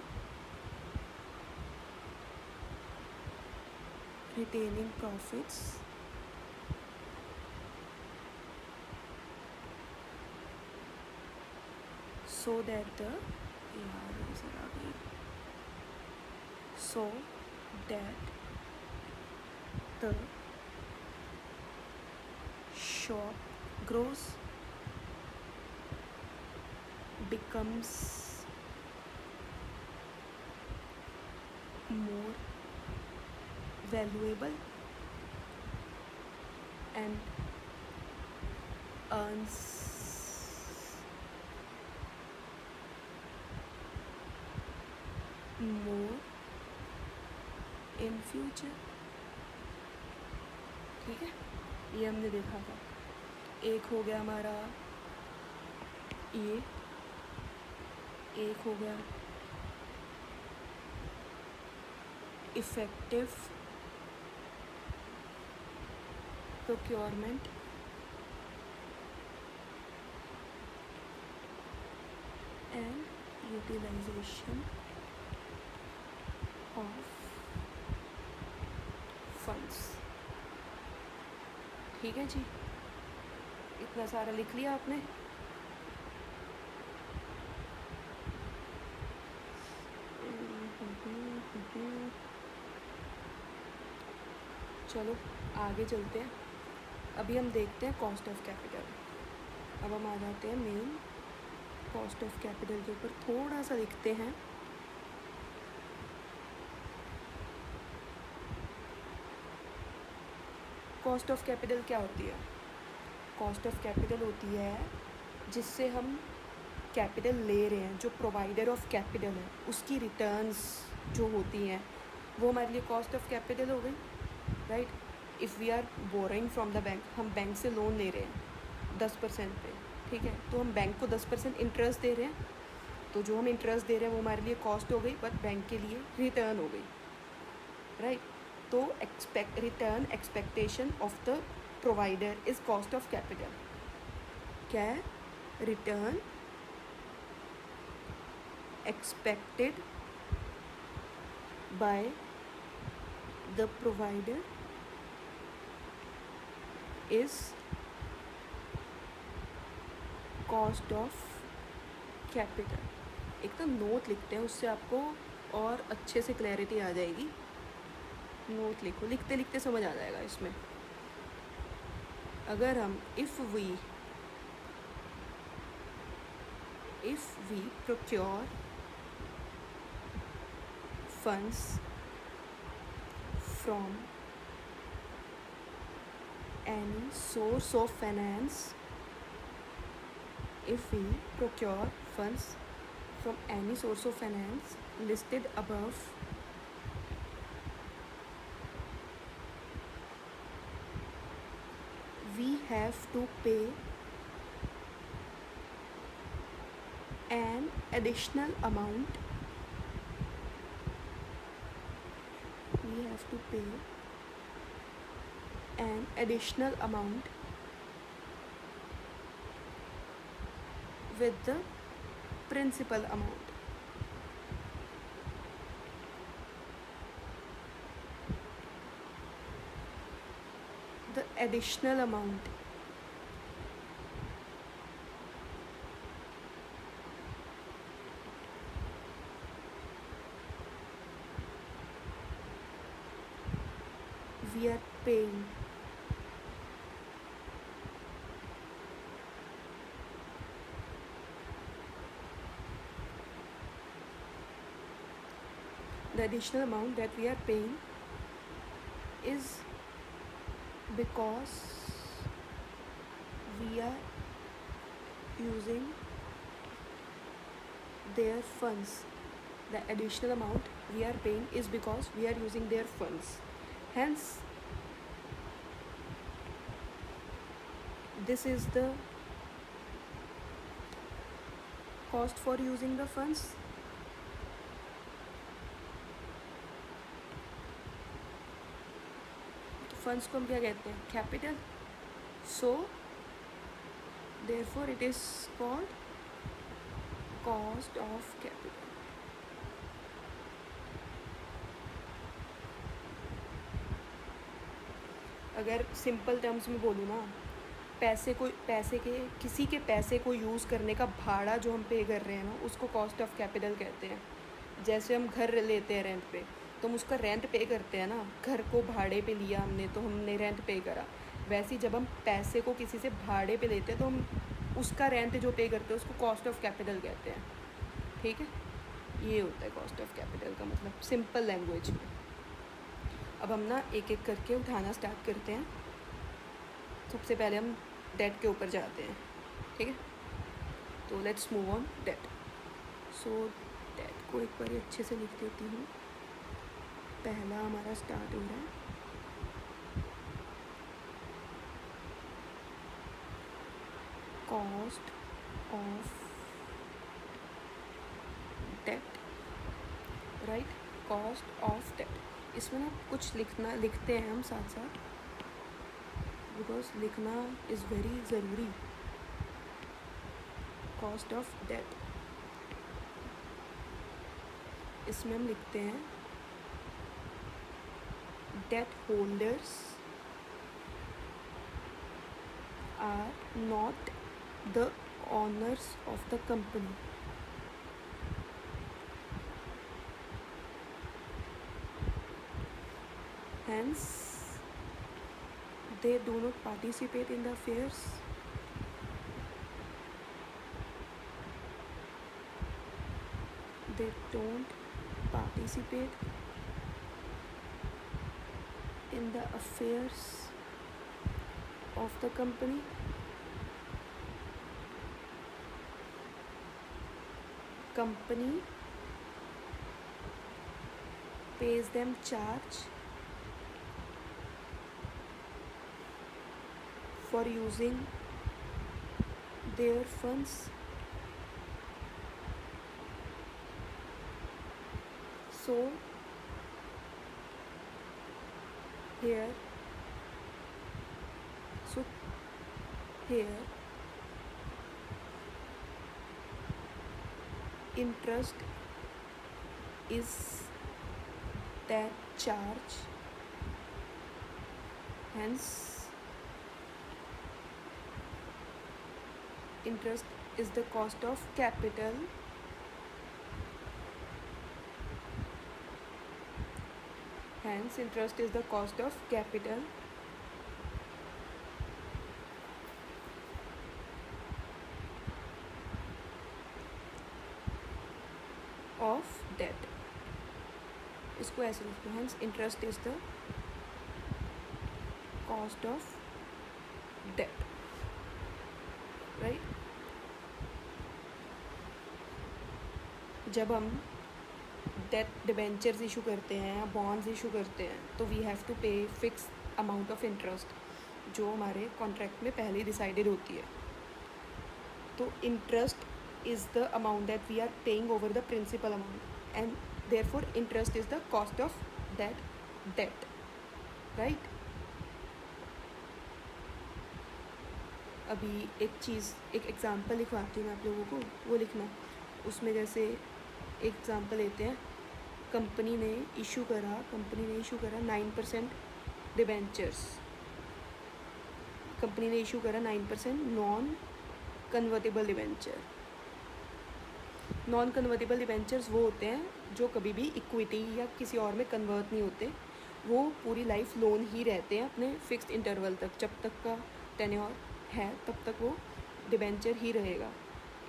retaining profits so that the shop grows, becomes more valuable, and earns more in future. ठीक है, ये हमने देखा था. एक हो गया हमारा ये, एक हो गया effective procurement, and utilisation of funds. ठीक है जी, इतना सारा लिख लिया आपने. चलो आगे चलते हैं. अभी हम देखते हैं कॉस्ट ऑफ कैपिटल. अब हम आ जाते हैं मेन कॉस्ट ऑफ कैपिटल के ऊपर. थोड़ा सा लिखते हैं. कॉस्ट ऑफ कैपिटल क्या होती है? कॉस्ट ऑफ कैपिटल होती है जिससे हम कैपिटल ले रहे हैं, जो प्रोवाइडर ऑफ कैपिटल है उसकी रिटर्न्स जो होती हैं वो हमारे लिए कॉस्ट ऑफ कैपिटल हो गई, right? If we are borrowing from the bank, हम बैंक से लोन ले रहे हैं 10% पे, ठीक है, तो हम बैंक को 10% इंटरेस्ट दे रहे हैं, तो जो हम इंटरेस्ट दे रहे हैं वो हमारे लिए कॉस्ट हो गई, बट बैंक के लिए रिटर्न हो गई, राइट? तो return expectation of the provider is cost of capital. क्या है? Return expected by the provider is cost of capital. एक तो नोट लिखते हैं, उससे आपको और अच्छे से क्लैरिटी आ जाएगी. नोट लिखो, लिखते लिखते समझ आ जाएगा इसमें. अगर हम if we procure funds from any source of finance, if we procure funds from any source of finance listed above, we have to pay an additional amount. We have to pay an additional amount with the principal amount. The additional amount we are paying the additional amount that we are paying is because we are using their funds. The additional amount we are paying is because we are using their funds. Hence, this is the cost for using the funds. Funds को हम क्या कहते हैं? Capital. So therefore it is called cost of capital. अगर simple terms में बोलूँ ना, किसी के पैसे को यूज़ करने का भाड़ा जो हम पे कर रहे हैं ना, उसको कॉस्ट ऑफ कैपिटल कहते हैं. जैसे हम घर लेते हैं रेंट पे, तो हम उसका रेंट पे करते हैं ना. घर को भाड़े पे लिया हमने, तो हमने रेंट पे करा. वैसे ही जब हम पैसे को किसी से भाड़े पे लेते हैं, तो हम उसका रेंट जो पे करते हैं उसको कॉस्ट ऑफ कैपिटल कहते हैं. ठीक है, ये होता है कॉस्ट ऑफ कैपिटल का मतलब सिंपल लैंग्वेज में. अब हम ना एक एक करके उठाना स्टार्ट करते हैं. सबसे पहले हम डेट के ऊपर जाते हैं. ठीक है, तो let's move on debt. So debt को एक बार अच्छे से लिख देती हूँ. पहला हमारा स्टार्ट हो रहा है cost of debt. Right, cost of debt. इसमें ना कुछ लिखते हैं हम साथ साथ, बिकॉज लिखना इज़ वेरी ज़रूरी. कॉस्ट ऑफ डेट, इसमें हम लिखते हैं debt holders are not the owners of the company. Hence, they do not participate in the affairs. They don't participate in the affairs of the company. Company pays them charge for using their funds. So here interest is that charge. Hence, interest is the cost of capital. Hence, interest is the cost of capital. Of debt. इसको ऐसे लिखते हैं. Hence, interest is the cost of debt. Right? जब हम date debentures issue करते हैं या bonds issue करते हैं, तो वी हैव टू पे फिक्स अमाउंट ऑफ इंटरेस्ट जो हमारे कॉन्ट्रैक्ट में पहले ही डिसाइडेड होती है. तो interest is the amount that we are paying over the principal amount, and therefore interest is the cost of that debt. Right? अभी एक चीज़, एक एग्ज़ाम्पल लिखवाती हूँ मैं आप लोगों को, वो लिखना। उसमें जैसे एग्ज़ाम्पल लेते हैं, कंपनी ने इशू करा 9% डिबेंचर्स। कंपनी ने इशू करा 9% non convertible debenture. Non convertible debentures वो होते हैं जो कभी भी इक्विटी या किसी और में कन्वर्ट नहीं होते, वो पूरी लाइफ लोन ही रहते हैं अपने फिक्स्ड इंटरवल तक, जब तक का टेन्योर है तब तक वो डिबेंचर ही रहेगा।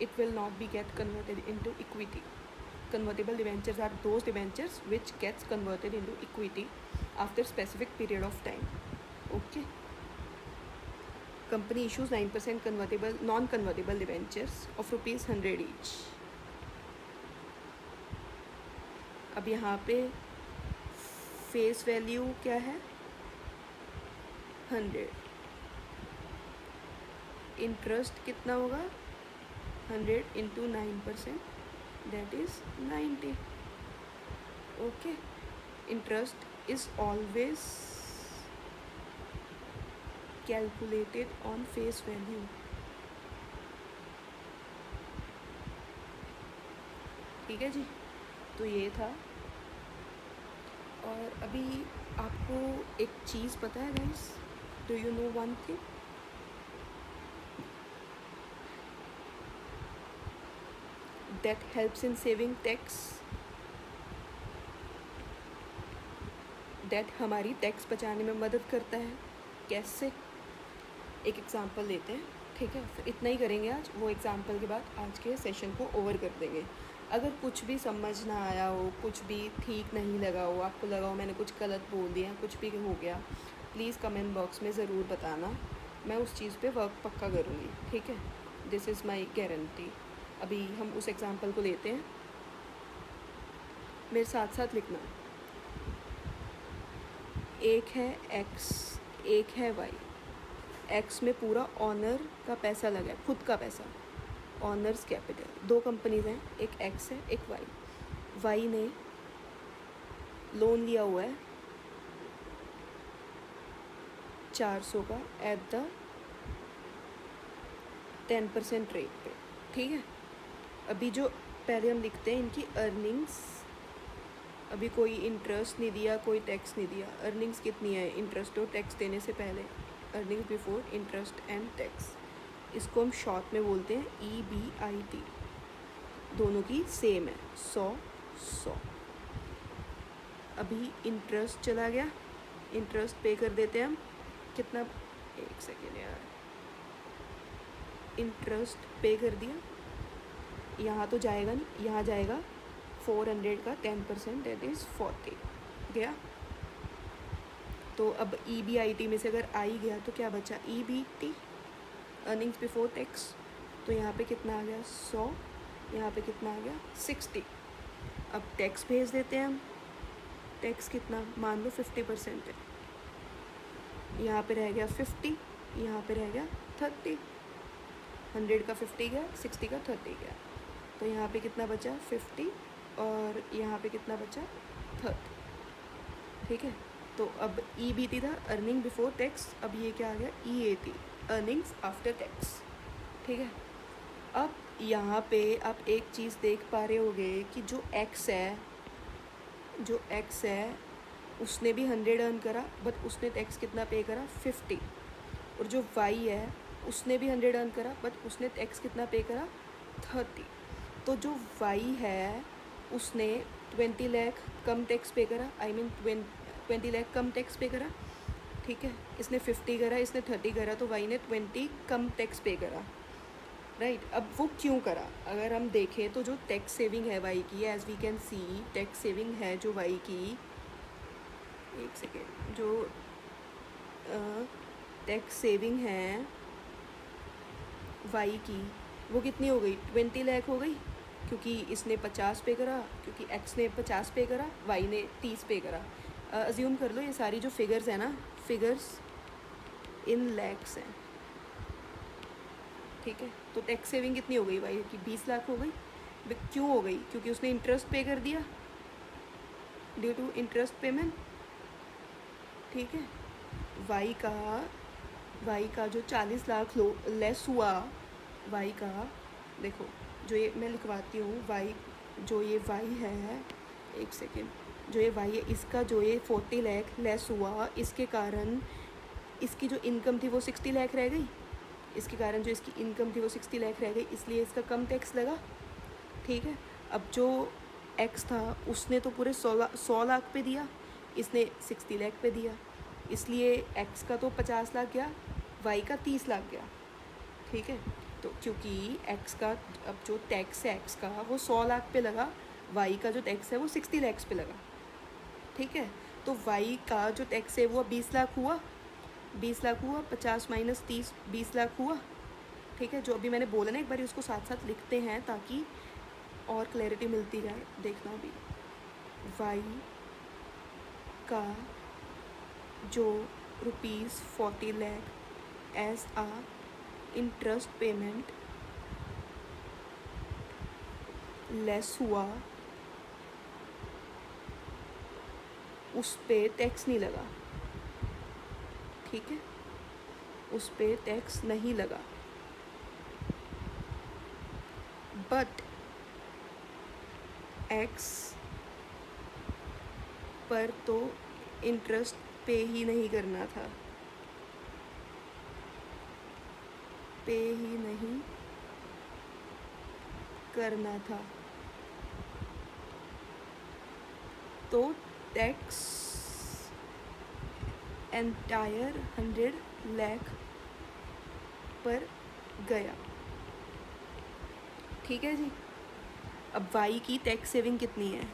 It will not be get converted into equity. Convertible debentures are those debentures which gets converted into equity after specific period of time. Okay. Company issues 9% convertible non-convertible debentures of ₹100 each. अब यहाँ पे face value क्या है 100। Interest कितना होगा 100 into 9%, that is 90. Okay, interest is always calculated on face value. ठीक है जी, तो ये था। और अभी आपको एक चीज़ पता है guys, do you know one thing? that helps in saving tax, that हमारी टैक्स बचाने में मदद करता है। कैसे? एक एग्ज़ाम्पल लेते हैं, ठीक है? फिर इतना ही करेंगे आज, वो एग्ज़ाम्पल के बाद आज के सेशन को ओवर कर देंगे। अगर कुछ भी समझ ना आया हो, कुछ भी ठीक नहीं लगा हो, आपको लगा हो मैंने कुछ गलत बोल दिया, कुछ भी हो गया, प्लीज़ कमेंट बॉक्स में ज़रूर बताना, मैं उस चीज़ पे वर्क पक्का करूँगी, ठीक है? This is my guarantee. अभी हम उस एग्ज़ाम्पल को लेते हैं, मेरे साथ साथ लिखना। एक है x, एक है y। x में पूरा ऑनर का पैसा लगा है, खुद का पैसा, ऑनर्स कैपिटल। दो कंपनीज हैं, एक x है एक y। y ने लोन लिया हुआ है 400 का एट द 10% रेट पे, ठीक है? अभी जो पहले हम लिखते हैं इनकी अर्निंग्स, अभी कोई इंटरेस्ट नहीं दिया, कोई टैक्स नहीं दिया। अर्निंग्स कितनी है इंटरेस्ट और टैक्स देने से पहले? Earnings before interest and tax. इसको हम शॉर्ट में बोलते हैं EBIT। दोनों की सेम है, 100। अभी इंटरेस्ट चला गया, इंटरेस्ट पे कर देते हैं हम। कितना, एक सेकेंड यार, इंटरेस्ट पे कर दिया, यहाँ तो जाएगा नहीं, यहाँ जाएगा 400 का 10%, दैट इज़ 40 गया। तो अब EBIT में से अगर आई गया तो क्या बचा? EBT, earnings before tax. तो यहाँ पे कितना आ गया 100, यहाँ पे कितना आ गया 60। अब टैक्स भेज देते हैं हम। टैक्स कितना, मान लो 50% है, यहाँ पे रह गया 50, यहाँ पे रह गया 30। 100 का 50 गया, 60 का 30 गया, तो यहाँ पे कितना बचा 50 और यहाँ पे कितना बचा 30, ठीक है? तो अब EBT था, अर्निंग बिफोर टैक्स। अब ये क्या आ गया EAT, अर्निंग्स आफ्टर टैक्स, ठीक है? अब यहाँ पे आप एक चीज़ देख पा रहे होगे कि जो X है उसने भी 100 अर्न करा, बट उसने टैक्स कितना पे करा 50। और जो Y है उसने भी 100 अर्न करा, बट उसने टैक्स कितना पे करा 30। तो जो Y है उसने 20 लाख कम टैक्स पे करा, I mean 20 lakh come tax पे करा, ठीक है? इसने 50 करा, इसने 30 करा, तो Y ने 20 कम टैक्स पे करा, राइट? अब वो क्यों करा? अगर हम देखें तो जो टैक्स सेविंग है Y की, as we can see, tax saving है जो Y की, एक सेकेंड, जो टैक्स सेविंग है Y की वो कितनी हो गई? 20 लाख हो गई, क्योंकि इसने 50 पे करा, क्योंकि X ने 50 पे करा, Y ने 30 पे करा। अज्यूम कर लो ये सारी जो फिगर्स है ना, फिगर्स इन लैक्स हैं, ठीक है? तो टैक्स सेविंग कितनी हो गई Y की? 20 लाख हो गई। क्यों हो गई? क्योंकि उसने इंटरेस्ट पे कर दिया, ड्यू टू इंटरेस्ट पेमेंट, ठीक है? वाई का जो 40 लाख लेस हुआ, वाई का देखो, जो ये मैं लिखवाती हूँ, वाई जो ये वाई है, एक सेकेंड, जो ये वाई है इसका जो ये 40 लाख लेस हुआ, इसके कारण इसकी जो इनकम थी वो 60 लाख रह गई, इसके कारण जो इसकी इनकम थी वो 60 लाख रह गई, इसलिए इसका कम टैक्स लगा। ठीक है, अब जो एक्स था उसने तो पूरे 100 लाख पे दिया, इसने 60 लाख पे दिया, इसलिए एक्स का तो 50 लाख गया, वाई का 30 लाख गया। ठीक है, तो क्योंकि एक्स का अब जो टैक्स है एक्स का वो 100 लाख पे लगा, वाई का जो टैक्स है वो 60 लाख पे लगा। ठीक है, तो वाई का जो टैक्स है वो 20 लाख हुआ, 20 लाख हुआ, 50 माइनस 30 20 लाख हुआ। ठीक है, जो अभी मैंने बोला ना, एक बार उसको साथ साथ लिखते हैं ताकि और क्लैरिटी मिलती जाए। देखना भी, वाई का जो ₹40 लाख एज आ इंटरेस्ट पेमेंट लेस हुआ, उस पे टैक्स नहीं लगा। ठीक है, उस पे टैक्स नहीं लगा, बट एक्स पर तो इंटरेस्ट पे ही नहीं करना था, पे ही नहीं करना था, तो टैक्स एंटायर 100 लाख पर गया। ठीक है जी, अब वाई की टैक्स सेविंग कितनी है,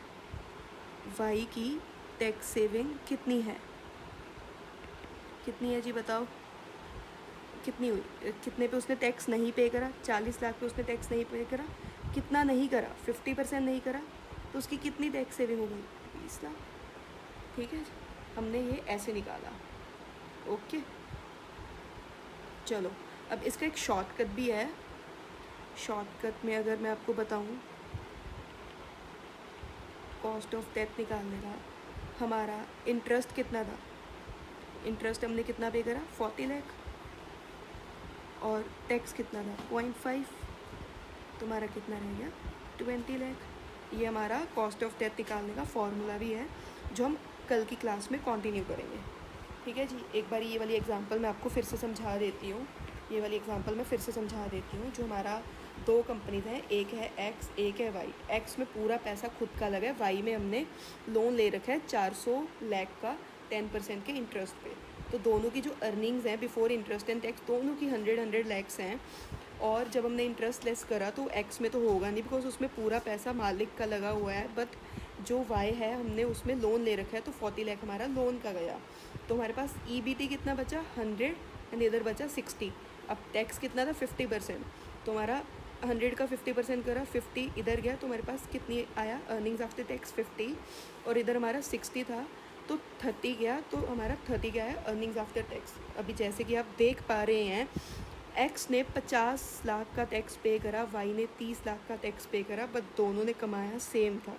वाई की टैक्स सेविंग कितनी है, कितनी है जी बताओ, कितनी हुई, कितने पे उसने टैक्स नहीं पे करा, 40 लाख पे उसने टैक्स नहीं पे करा, कितना नहीं करा, 50% नहीं करा, तो उसकी कितनी टैक्स सेविंग हो गई, 20 लाख। ठीक है, हमने ये ऐसे निकाला। ओके, चलो अब इसका एक शॉर्टकट भी है। शॉर्टकट में अगर मैं आपको बताऊं, कॉस्ट ऑफ डेट निकालने का हमारा इंटरेस्ट कितना था, इंटरेस्ट हमने कितना पे करा, 40 लाख, और टैक्स कितना था 0.5, तुम्हारा कितना रह गया 20 लाख। ये हमारा कॉस्ट ऑफ डेट निकालने का फॉर्मूला भी है, जो हम कल की क्लास में कंटिन्यू करेंगे। ठीक है जी, एक बार ये वाली एग्जांपल मैं आपको फिर से समझा देती हूँ, ये वाली एग्जांपल मैं फिर से समझा देती हूँ। जो हमारा दो कंपनीज हैं, एक है एक्स, एक है वाई। एक्स में पूरा पैसा खुद का लगा है, वाई में हमने लोन ले रखा है 400 लाख का 10% के इंटरेस्ट पे। तो दोनों की जो अर्निंग्स हैं बिफोर इंटरेस्ट एंड टैक्स, दोनों की 100 लाख्स हैं। और जब हमने इंटरेस्ट लेस करा तो एक्स में तो होगा नहीं, बिकॉज उसमें पूरा पैसा मालिक का लगा हुआ है, बट जो वाई है हमने उसमें लोन ले रखा है, तो 40 लाख हमारा लोन का गया। तो हमारे पास EBT कितना बचा 100 एंड इधर बचा 60। अब टैक्स कितना था 50%, तो हमारा 100 का 50% करा, 50 इधर गया, तो हमारे पास कितनी आया अर्निंग्स आफ्टर टैक्स 50, और इधर हमारा 60 था तो 30 गया, तो हमारा 30 गया है अर्निंग्स आफ्टर टैक्स। अभी जैसे कि आप देख पा रहे हैं, एक्स ने 50 लाख का टैक्स पे करा, वाई ने 30 लाख का टैक्स पे करा, बट दोनों ने कमाया सेम था।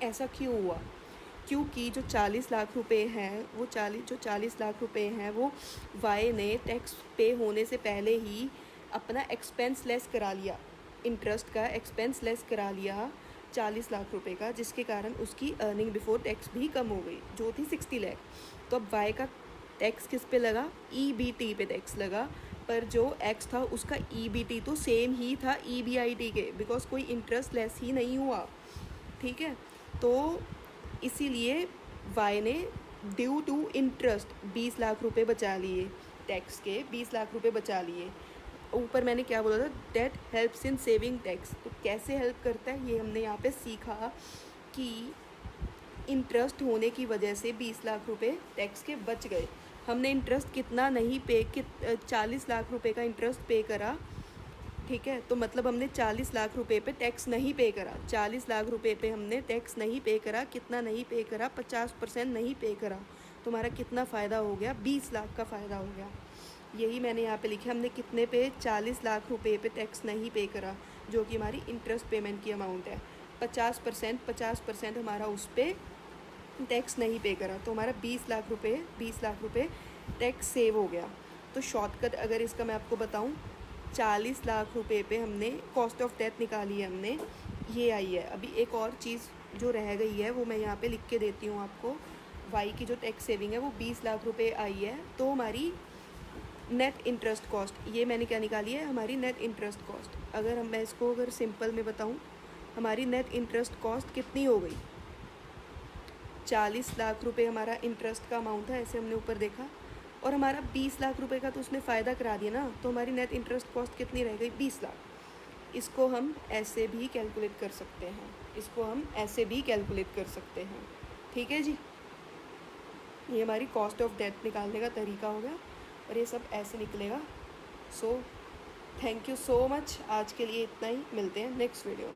ऐसा क्यों हुआ, क्योंकि जो 40 लाख रुपए हैं वो 40 लाख रुपए हैं वो वाई ने टैक्स पे होने से पहले ही अपना एक्सपेंस लेस करा लिया, इंटरेस्ट का एक्सपेंस लेस करा लिया 40 लाख रुपए का, जिसके कारण उसकी अर्निंग बिफोर टैक्स भी कम हो गई, जो थी 60 लाख। तो अब वाई का टैक्स किस पे लगा, EBT पे टैक्स लगा, पर जो एक्स था उसका EBT तो सेम ही था EBIT के, बिकॉज कोई इंटरेस्ट लेस ही नहीं हुआ। ठीक है, तो इसीलिए वाई ने ड्यू टू इंटरेस्ट 20 लाख रुपए बचा लिए, टैक्स के 20 लाख रुपए बचा लिए। ऊपर मैंने क्या बोला था, debt helps in saving tax, तो कैसे हेल्प करता है ये हमने यहाँ पे सीखा कि इंटरेस्ट होने की वजह से 20 लाख रुपए टैक्स के बच गए। हमने इंटरेस्ट कितना नहीं पे, 40 लाख रुपए का इंटरेस्ट पे करा। ठीक है, तो मतलब हमने 40 लाख रुपए पे टैक्स नहीं पे करा, 40 लाख रुपए पे हमने टैक्स नहीं पे करा। कितना नहीं पे करा, 50% नहीं पे करा, तो हमारा कितना फ़ायदा हो गया, 20 लाख का फ़ायदा हो गया। यही मैंने यहाँ पे लिखा, हमने कितने पे 40 लाख रुपए पे टैक्स नहीं पे करा, जो कि हमारी इंटरेस्ट पेमेंट की अमाउंट है। 50% हमारा उस पर टैक्स नहीं पे करा, तो हमारा 20 लाख रुपए टैक्स सेव हो गया। तो शॉर्टकट अगर इसका मैं आपको बताऊं, 40 लाख रुपए पे हमने कॉस्ट ऑफ डेथ निकाली है हमने, ये आई है। अभी एक और चीज़ जो रह गई है वो मैं यहाँ पे लिख के देती हूँ आपको। वाई की जो टैक्स सेविंग है वो 20 लाख रुपए आई है। तो हमारी नेट इंटरेस्ट कॉस्ट, ये मैंने क्या निकाली है, हमारी नेट इंटरेस्ट कॉस्ट। अगर मैं इसको अगर सिंपल में बताऊँ, हमारी नेट इंटरेस्ट कॉस्ट कितनी हो गई, 40 लाख रुपए हमारा इंटरेस्ट का अमाउंट है, ऐसे हमने ऊपर देखा, और हमारा 20 लाख रुपए का तो उसने फ़ायदा करा दिया ना, तो हमारी नेट इंटरेस्ट कॉस्ट कितनी रह गई, 20 लाख। इसको हम ऐसे भी कैलकुलेट कर सकते हैं, इसको हम ऐसे भी कैलकुलेट कर सकते हैं। ठीक है जी, ये हमारी कॉस्ट ऑफ डेथ निकालने का तरीका हो गया, और ये सब ऐसे निकलेगा। So thank you so much, आज के लिए इतना ही, मिलते हैं नेक्स्ट वीडियो।